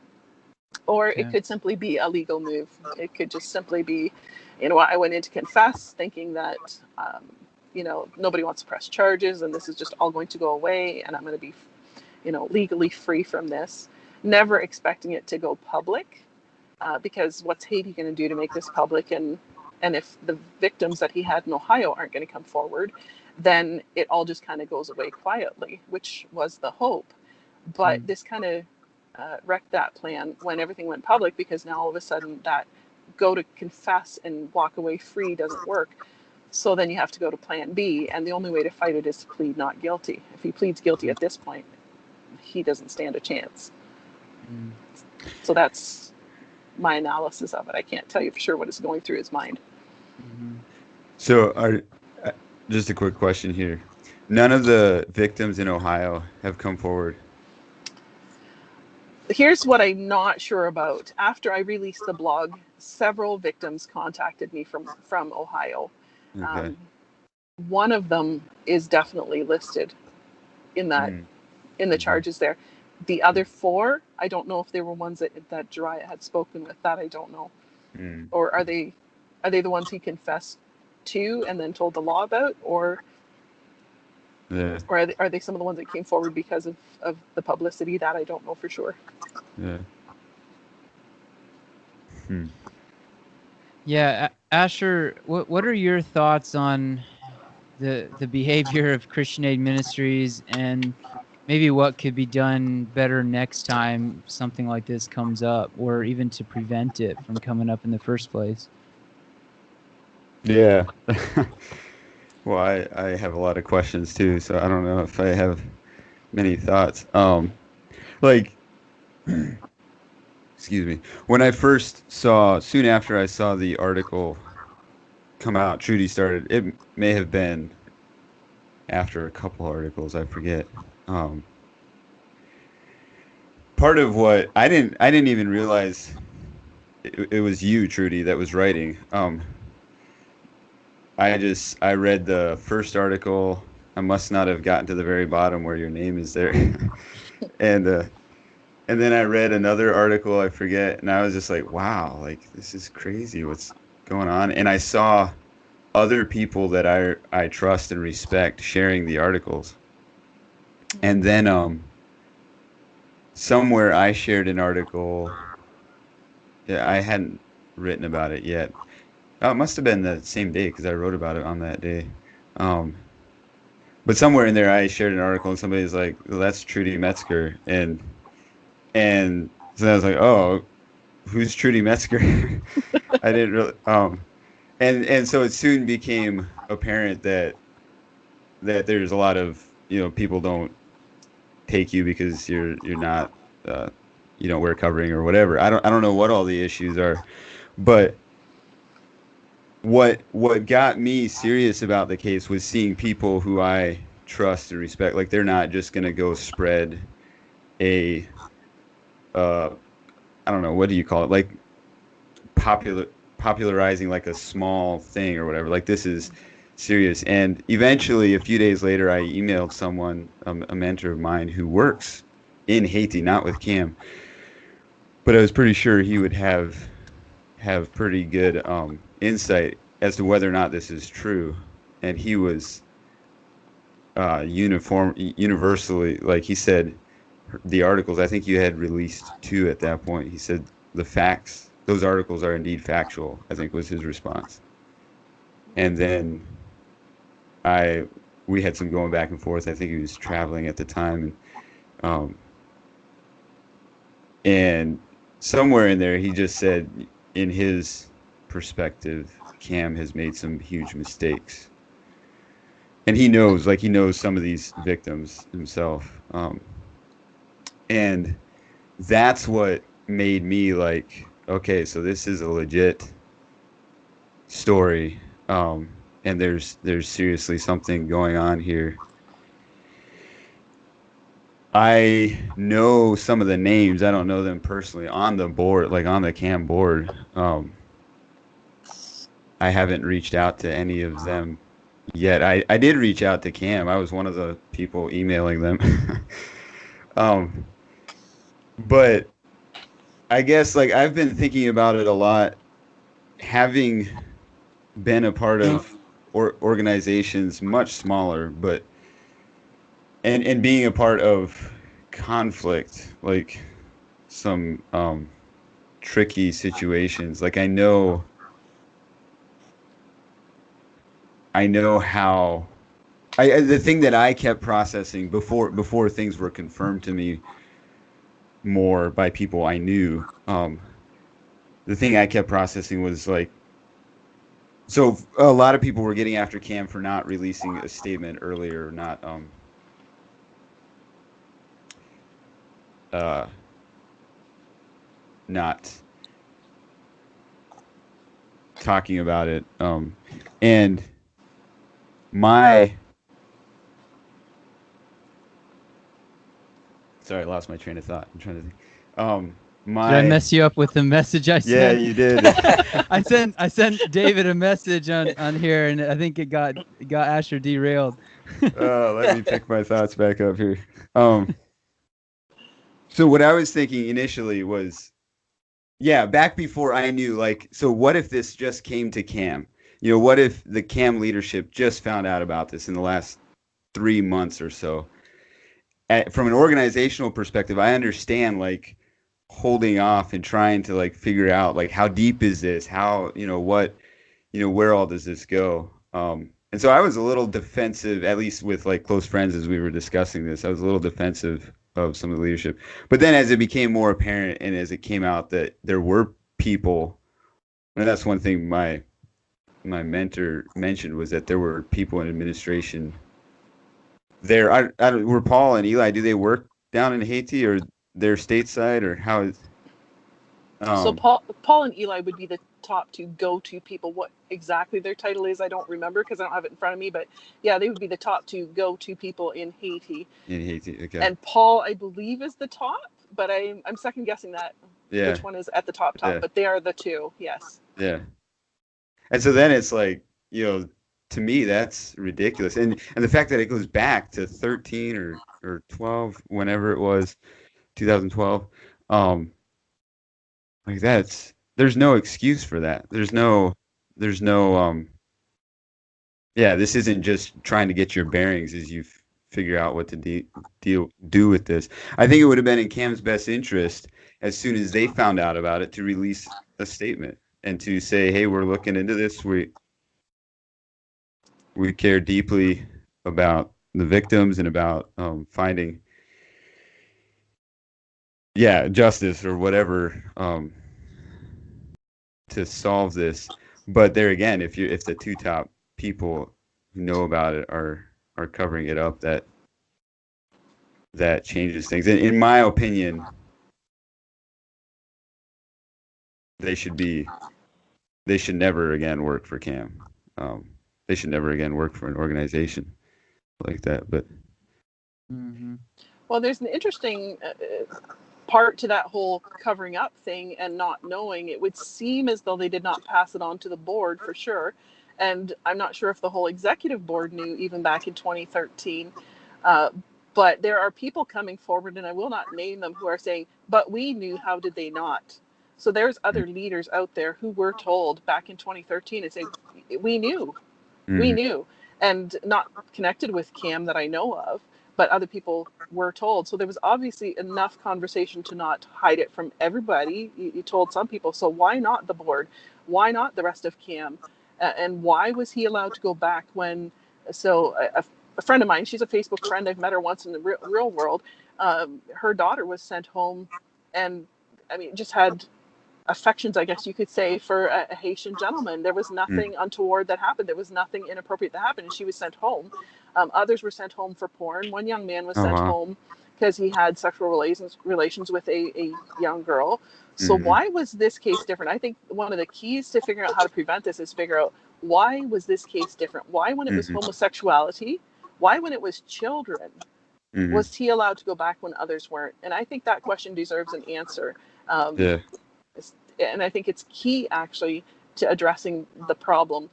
Or it could simply be a legal move. It could just simply be, I went in to confess thinking that, nobody wants to press charges and this is just all going to go away and I'm going to be, legally free from this. Never expecting it to go public, because what's Haiti going to do to make this public? And if the victims that he had in Ohio aren't going to come forward, then it all just kind of goes away quietly, which was the hope. But this kind of wrecked that plan when everything went public, because now all of a sudden that go to confess and walk away free doesn't work. So then you have to go to plan B, and the only way to fight it is to plead not guilty. If he pleads guilty at this point, he doesn't stand a chance. So that's my analysis of it. I can't tell you for sure what is going through his mind. Mhm. So, uh, just a quick question here. None of the victims in Ohio have come forward. Here's what I'm not sure about. After I released the blog, several victims contacted me from Ohio. Okay. Um, one of them is definitely listed in that Mm, in the hmm. charges there. The other four, I don't know if they were ones that Jariah had spoken with. That I don't know. Mm. Or are they the ones he confessed to and then told the law about, Yeah. or are they some of the ones that came forward because of the publicity? That I don't know for sure. Yeah. Hmm. Yeah, Asher, what are your thoughts on the behavior of Christian Aid Ministries, and maybe what could be done better next time something like this comes up, or even to prevent it from coming up in the first place? Yeah. Well, I have a lot of questions too, so I don't know if I have many thoughts. Like, excuse me. When I first saw, soon after I saw the article come out, Trudy started. It may have been after a couple articles, I forget. Um, Part of what I didn't even realize it was you, Trudy, that was writing. I read the first article. I must not have gotten to the very bottom where your name is there, and uh, and then I read another article, I forget, and I was just like, wow, like this is crazy. What's going on? And I saw other people that I trust and respect sharing the articles, and then somewhere I shared an article. Yeah, I hadn't written about it yet. Oh, it must have been the same day because I wrote about it on that day. Um, but somewhere in there, I shared an article, and somebody's like, well, "That's Trudy Metzger," and so I was like, "Oh, who's Trudy Metzger?" I didn't really. And so it soon became apparent that there's a lot of people don't take you because you're not uh, you don't wear covering or whatever. I don't know what all the issues are, but what got me serious about the case was seeing people who I trust and respect, like they're not just gonna go spread a uh I don't know, what do you call it, like popular popularizing like a small thing or whatever. Like this is serious. And eventually, a few days later, I emailed someone, a mentor of mine who works in Haiti, not with Cam, but I was pretty sure he would have pretty good insight as to whether or not this is true. And he was universally, like he said, the articles. I think you had released two at that point. He said the facts; those articles are indeed factual. I think was his response. And then I we had some going back and forth. I think he was traveling at the time, um, and somewhere in there, he just said, in his perspective, Cam has made some huge mistakes, and he knows some of these victims himself, and that's what made me like, okay, so this is a legit story, and there's seriously something going on here. I know some of the names. I don't know them personally on the board, like on the CAM board. I haven't reached out to any of them yet. I did reach out to Cam. I was one of the people emailing them. um, but I guess like I've been thinking about it a lot, having been a part of organizations much smaller, but and being a part of conflict, like some tricky situations. Like I know how the thing that I kept processing before things were confirmed to me more by people I knew. The thing I kept processing was like, so a lot of people were getting after Cam for not releasing a statement earlier, uh, not talking about it. And my sorry, I lost my train of thought. I'm trying to think. Did I My mess you up with the message I yeah, sent? you did. I sent David a message on here, and I think it got Asher derailed. Let me pick my thoughts back up here. So what I was thinking initially was, yeah, back before I knew, like, so what if this just came to Cam? You know, what if the Cam leadership just found out about this in the last 3 months or so? From an organizational perspective, I understand like holding off and trying to like figure out like how deep is this? How, what, where all does this go? And so I was a little defensive, at least with like close friends as we were discussing this. I was a little defensive of some of the leadership. But then as it became more apparent and as it came out that there were people, and that's one thing my mentor mentioned was that there were people in administration there. I don't, were Paul and Eli, do they work down in Haiti or they're stateside or how is So Paul and Eli would be the top two go-to people. What exactly their title is, I don't remember because I don't have it in front of me. But yeah, they would be the top two go-to people in Haiti. in Haiti? Okay. And Paul, I believe, is the top, but I'm second guessing that Yeah. which one is at the top. Yeah. But they are the two. Yes. Yeah. And so then it's like, to me that's ridiculous. And the fact that it goes back to 13 or 12, whenever it was, 2012, like there's no excuse for that. There's no yeah, this isn't just trying to get your bearings as you figure out what to do with this. I think it would have been in Cam's best interest as soon as they found out about it to release a statement and to say, hey, we're looking into this. We care deeply about the victims and about finding justice or whatever to solve this. But there again, if the two top people who know about it are covering it up, that changes things. And in my opinion, they should never again work for Cam. They should never again work for an organization like that. But well, there's an interesting part to that whole covering up thing and not knowing. It would seem as though they did not pass it on to the board for sure. And I'm not sure if the whole executive board knew even back in 2013. But there are people coming forward, and I will not name them, who are saying, but we knew, how did they not? So there's other leaders out there who were told back in 2013 and say, we knew, and not connected with Cam that I know of, but other people were told. So there was obviously enough conversation to not hide it from everybody. You told some people, so why not the board? Why not the rest of Cam? And why was he allowed to go back when, so a friend of mine, she's a Facebook friend, I've met her once in the real world, her daughter was sent home and, I mean, just had affections, I guess you could say, for a Haitian gentleman. There was nothing untoward that happened. There was nothing inappropriate that happened, and she was sent home. Others were sent home for porn. One young man was sent home because he had sexual relations with a young girl. So why was this case different? I think one of the keys to figuring out how to prevent this is figure out, why was this case different? Why, when it was homosexuality, why, when it was children, was he allowed to go back when others weren't? And I think that question deserves an answer. And I think it's key, actually, to addressing the problem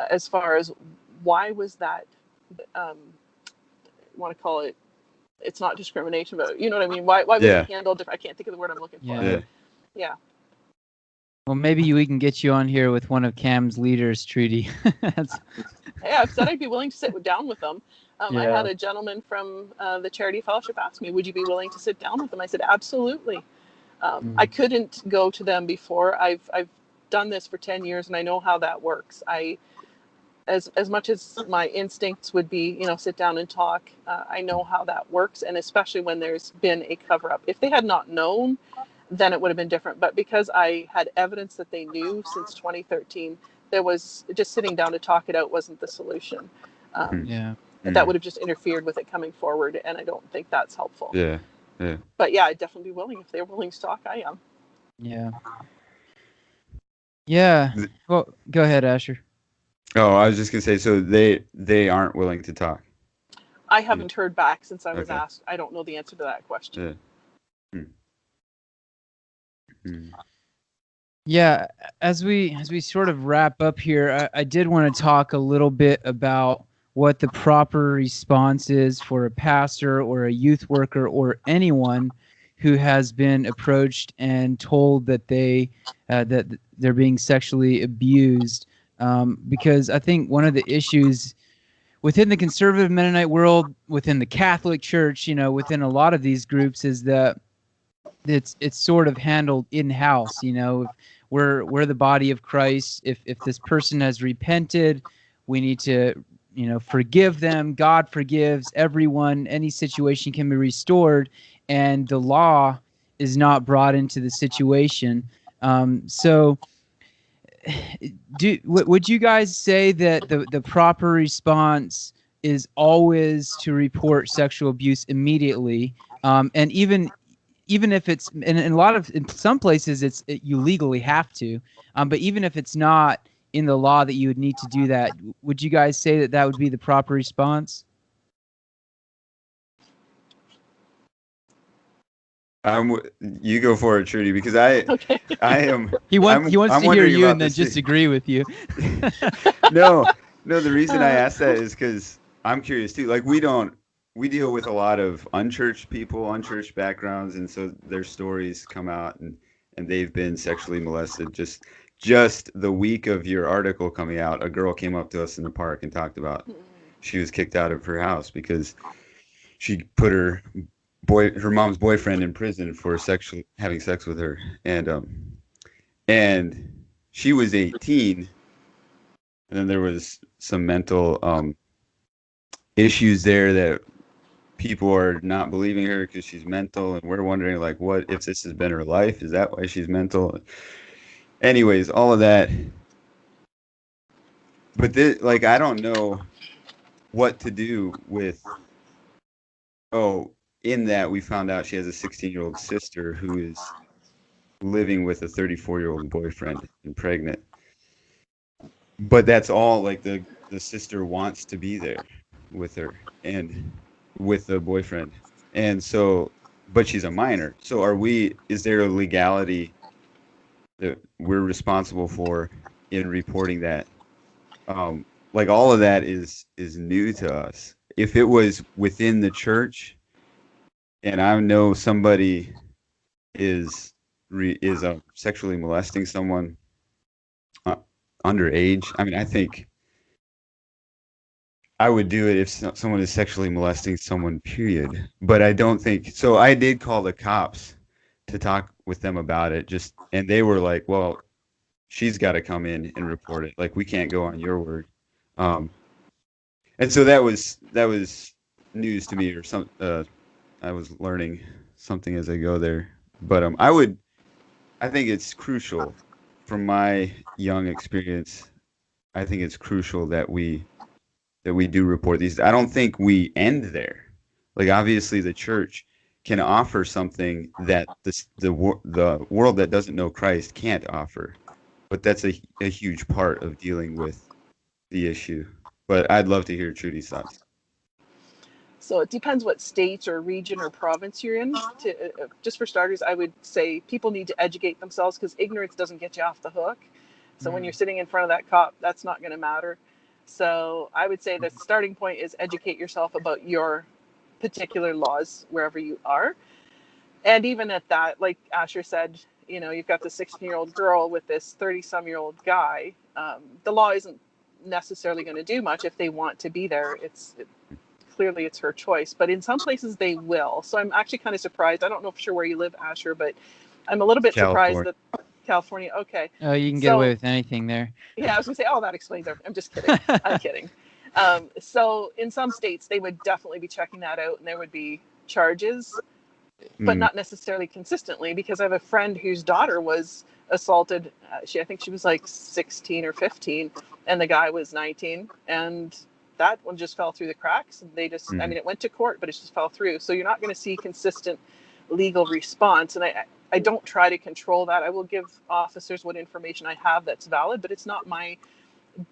as far as why was that, want to call it, it's not discrimination, but you know what I mean? Why was it handled different? I can't think of the word I'm looking for. Yeah. Well, maybe we can get you on here with one of Cam's leaders, Trudy. Yeah, I've said I'd be willing to sit down with them. I had a gentleman from the Charity Fellowship ask me, would you be willing to sit down with them? I said, absolutely. I couldn't go to them before. I've done this for 10 years and I know how that works. As much as my instincts would be, sit down and talk, I know how that works. And especially when there's been a cover up. If they had not known, then it would have been different. But because I had evidence that they knew since 2013, there was just sitting down to talk it out wasn't the solution. That would have just interfered with it coming forward. And I don't think that's helpful. Yeah. But yeah, I'd definitely be willing. If they're willing to talk, I am. Yeah. Yeah. Th- Well, go ahead, Asher. Oh, I was just gonna say, so they aren't willing to talk. I Yeah. haven't heard back since I was Okay. asked. I don't know the answer to that question. Yeah. Hmm. Hmm. Yeah, as we sort of wrap up here, I did want to talk a little bit about what the proper response is for a pastor or a youth worker or anyone who has been approached and told that that they're being sexually abused. Because I think one of the issues within the conservative Mennonite world, within the Catholic Church, within a lot of these groups, is that it's sort of handled in house. If we're the body of Christ. If this person has repented, we need to forgive them. God forgives everyone. Any situation can be restored, and the law is not brought into the situation. So would you guys say that the proper response is always to report sexual abuse immediately, and even if it's in a lot of in some places you legally have to, but even if it's not in the law that you would need to do that, would you guys say that that would be the proper response? You go for it, Trudy, because I Okay. I am He wants I'm to hear wondering you about and then this too. just agree with you. No, no, the reason I Uh, asked that is because I'm curious too. Like we deal with a lot of unchurched people, unchurched backgrounds, and so their stories come out and they've been sexually molested. Just the week of your article coming out, a girl came up to us in the park and talked about she was kicked out of her house because she put her mom's boyfriend in prison for having sex with her, and she was 18, and then there was some mental issues there that people are not believing her because she's mental, and we're wondering like, what if this has been her life? Is that why she's mental? Anyways, all of that. But like, I don't know what to do with. Oh, in that we found out she has a 16-year-old sister who is living with a 34-year-old boyfriend and pregnant. But that's all, like the sister wants to be there with her and with the boyfriend. And so, but she's a minor. So is there a legality that we're responsible for in reporting that? Like all of that is new to us. If it was within the church and I know somebody is sexually molesting someone uh, underage, I mean, I think I would do it if someone is sexually molesting someone, period. But I don't think so. I did call the cops to talk with them about it, and they were like, "Well, she's got to come in and report it. Like, we can't go on your word." Um, and so that was news to me, or some. I was learning something as I go there. But I think it's crucial, from my young experience. I think it's crucial that we do report these. I don't think we end there. Like obviously the church can offer something that the world that doesn't know Christ can't offer. But that's a huge part of dealing with the issue. But I'd love to hear Trudy's thoughts. so it depends what state or region or province you're in. Just for starters, I would say people need to educate themselves because ignorance doesn't get you off the hook. So when you're sitting in front of that cop, that's not going to matter. So I would say the starting point is educate yourself about your particular laws wherever you are. And even at that, like Asher said, you've got the 16-year-old girl with this 30-some-year-old guy. The law isn't necessarily going to do much if they want to be there. Clearly it's her choice, but in some places they will. So I'm actually kind of surprised. I don't know for sure where you live, Asher, but I'm a little bit surprised California. that California. Okay, Oh, you can get away so with anything there. yeah, I was gonna say, oh, that explains everything. I'm just kidding. I'm kidding. So in some states they would definitely be checking that out, and there would be charges, but Mm, not necessarily consistently, because I have a friend whose daughter was assaulted. I think she was like 16 or 15, and the guy was 19, and that one just fell through the cracks. And I mm, mean, it went to court, but it just fell through. So you're not going to see consistent legal response. And I don't try to control that. I will give officers what information I have that's valid, but it's not my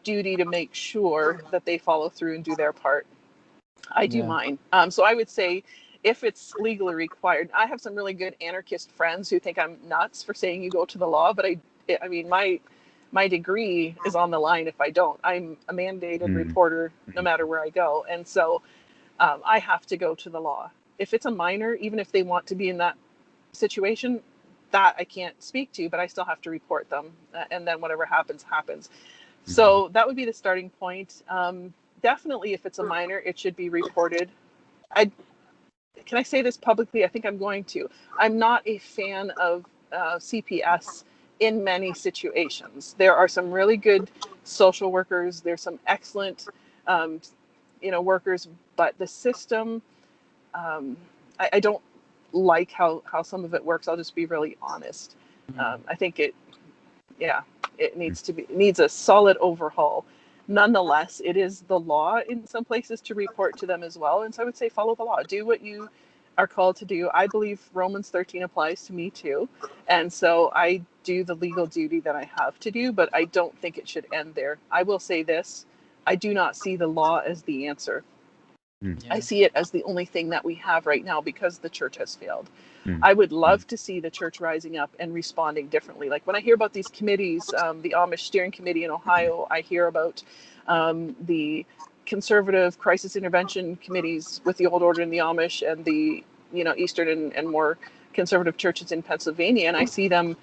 duty to make sure that they follow through and do their part. I do mine. So I would say if it's legally required, I have some really good anarchist friends who think I'm nuts for saying you go to the law, but I mean, my degree is on the line if I don't. I'm a mandated reporter no matter where I go. And so I have to go to the law. If it's a minor, even if they want to be in that situation, that I can't speak to, but I still have to report them. And then whatever happens, happens. So that would be the starting point. Definitely, if it's a minor, it should be reported. Can I say this publicly? I think I'm going to. I'm not a fan of CPS in many situations. There are some really good social workers. There's some excellent, workers, but the system, I don't like how some of it works. I'll just be really honest. I think it needs a solid overhaul. Nonetheless, it is the law in some places to report to them as well. And so I would say follow the law. Do what you are called to do. I believe Romans 13 applies to me too. And so I do the legal duty that I have to do, but I don't think it should end there. I will say this. I do not see the law as the answer. I see it as the only thing that we have right now because the church has failed. I would love to see the church rising up and responding differently. Like when I hear about these committees, the Amish Steering Committee in Ohio, I hear about the conservative crisis intervention committees with the Old Order and the Amish and the Eastern and more conservative churches in Pennsylvania, and I see them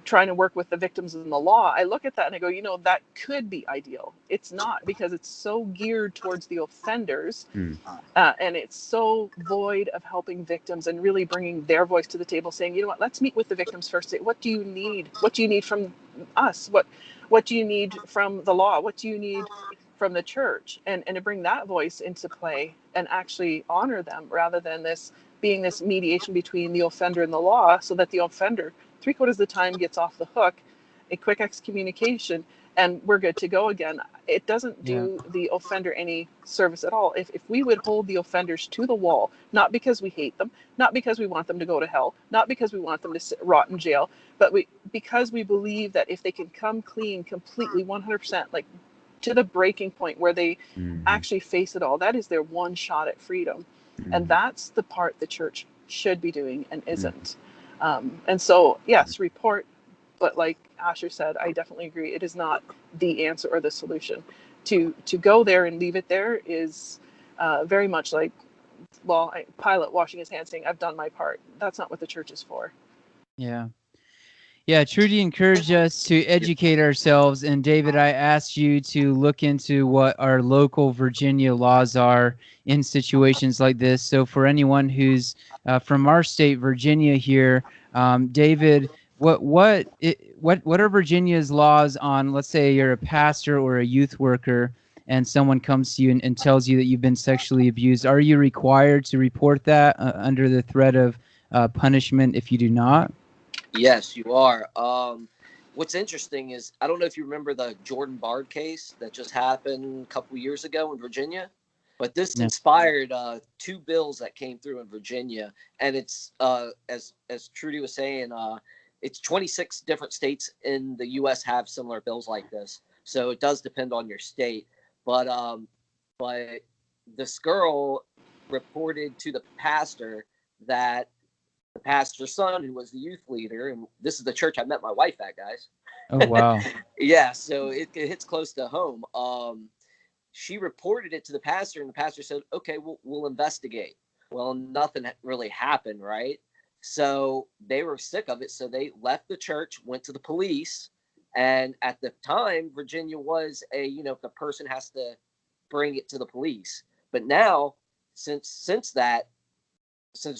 trying to work with the victims in the law. I look at that and I go, that could be ideal. It's not, because it's so geared towards the offenders and it's so void of helping victims and really bringing their voice to the table, saying, you know what, let's meet with the victims first. What do you need? What do you need from us? What do you need from the law? What do you need from the church? And to bring that voice into play and actually honor them, rather than this being this mediation between the offender and the law, so that the offender 3/4 of the time gets off the hook, a quick excommunication, and we're good to go again. It doesn't do the offender any service at all. If we would hold the offenders to the wall, not because we hate them, not because we want them to go to hell, not because we want them to rot in jail, but because we believe that if they can come clean completely 100%, like to the breaking point where they actually face it all, that is their one shot at freedom. And that's the part the church should be doing and isn't. And so, yes, report, but like Asher said, I definitely agree. It is not the answer or the solution. To go there and leave it there is very much like, Pilate washing his hands saying, I've done my part. That's not what the church is for. Yeah. Yeah, Trudy encouraged us to educate ourselves. And David, I asked you to look into what our local Virginia laws are in situations like this. So for anyone who's from our state, Virginia here, David, what are Virginia's laws on, let's say you're a pastor or a youth worker and someone comes to you and tells you that you've been sexually abused? Are you required to report that under the threat of punishment if you do not? Yes, you are. What's interesting is, I don't know if you remember the Jordan Bard case that just happened a couple years ago in Virginia, but this inspired two bills that came through in Virginia, and it's as Trudy was saying, it's 26 different states in the U.S. have similar bills like this, so it does depend on your state. But this girl reported to the pastor that the pastor's son, who was the youth leader, and this is the church I met my wife at, guys. Oh, wow. Yeah, so it hits close to home. She reported it to the pastor, and the pastor said, okay, we'll investigate. Well, nothing really happened, right? So they were sick of it, so they left the church, went to the police, and at the time, Virginia was the person has to bring it to the police. But now, since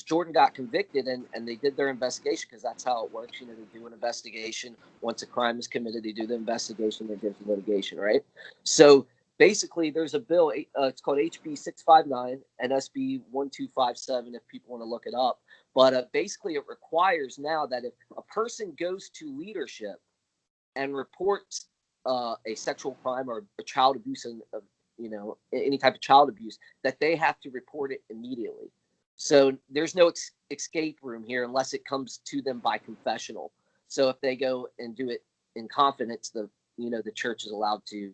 Jordan got convicted and they did their investigation, because that's how it works, they do an investigation. Once a crime is committed, they do the investigation, they do the litigation, right? So basically, there's a bill, it's called HB 659 and SB 1257, if people want to look it up. But basically, it requires now that if a person goes to leadership and reports a sexual crime or a child abuse, and any type of child abuse, that they have to report it immediately. So there's no escape room here unless it comes to them by confessional. So if they go and do it in confidence, the church is allowed to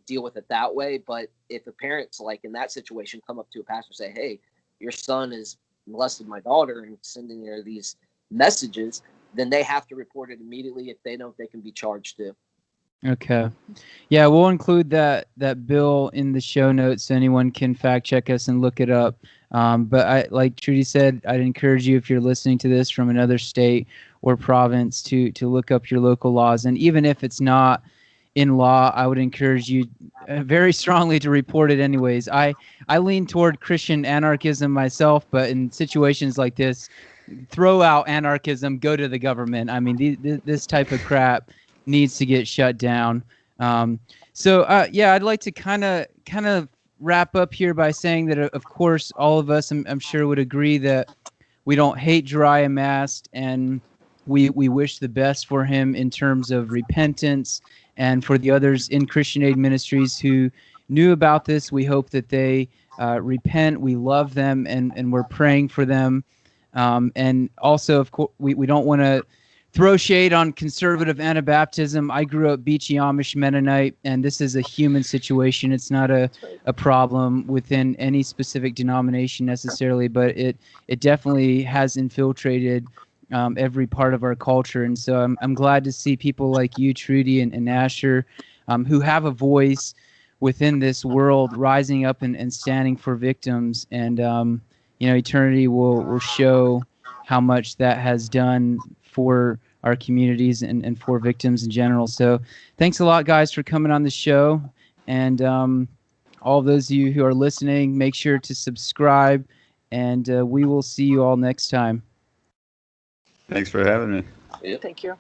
deal with it that way. But if a parent's like in that situation come up to a pastor and say, "Hey, your son has molested my daughter," and sending her these messages, then they have to report it immediately. If they don't, they can be charged too. Okay. Yeah, we'll include that bill in the show notes so anyone can fact check us and look it up. But I, like Trudy said, I'd encourage you, if you're listening to this from another state or province, to look up your local laws. And even if it's not in law, I would encourage you very strongly to report it anyways. I lean toward Christian anarchism myself, but in situations like this, throw out anarchism, go to the government. I mean, this type of crap needs to get shut down. Yeah, I'd like to kind of wrap up here by saying that, of course, all of us, I'm sure, would agree that we don't hate Jeriah Mast, and we wish the best for him in terms of repentance, and for the others in Christian Aid Ministries who knew about this. We hope that they repent. We love them, and we're praying for them. And also, of course, we don't want to throw shade on conservative Anabaptism. I grew up Beachy Amish Mennonite, and this is a human situation. It's not a problem within any specific denomination necessarily, but it definitely has infiltrated every part of our culture. And so I'm glad to see people like you, Trudy, and Asher, who have a voice within this world, rising up and standing for victims. And eternity will show how much that has done for our communities and for victims in general. So thanks a lot, guys, for coming on the show. And all of those of you who are listening, make sure to subscribe, and we will see you all next time. Thanks for having me. Yep. Thank you.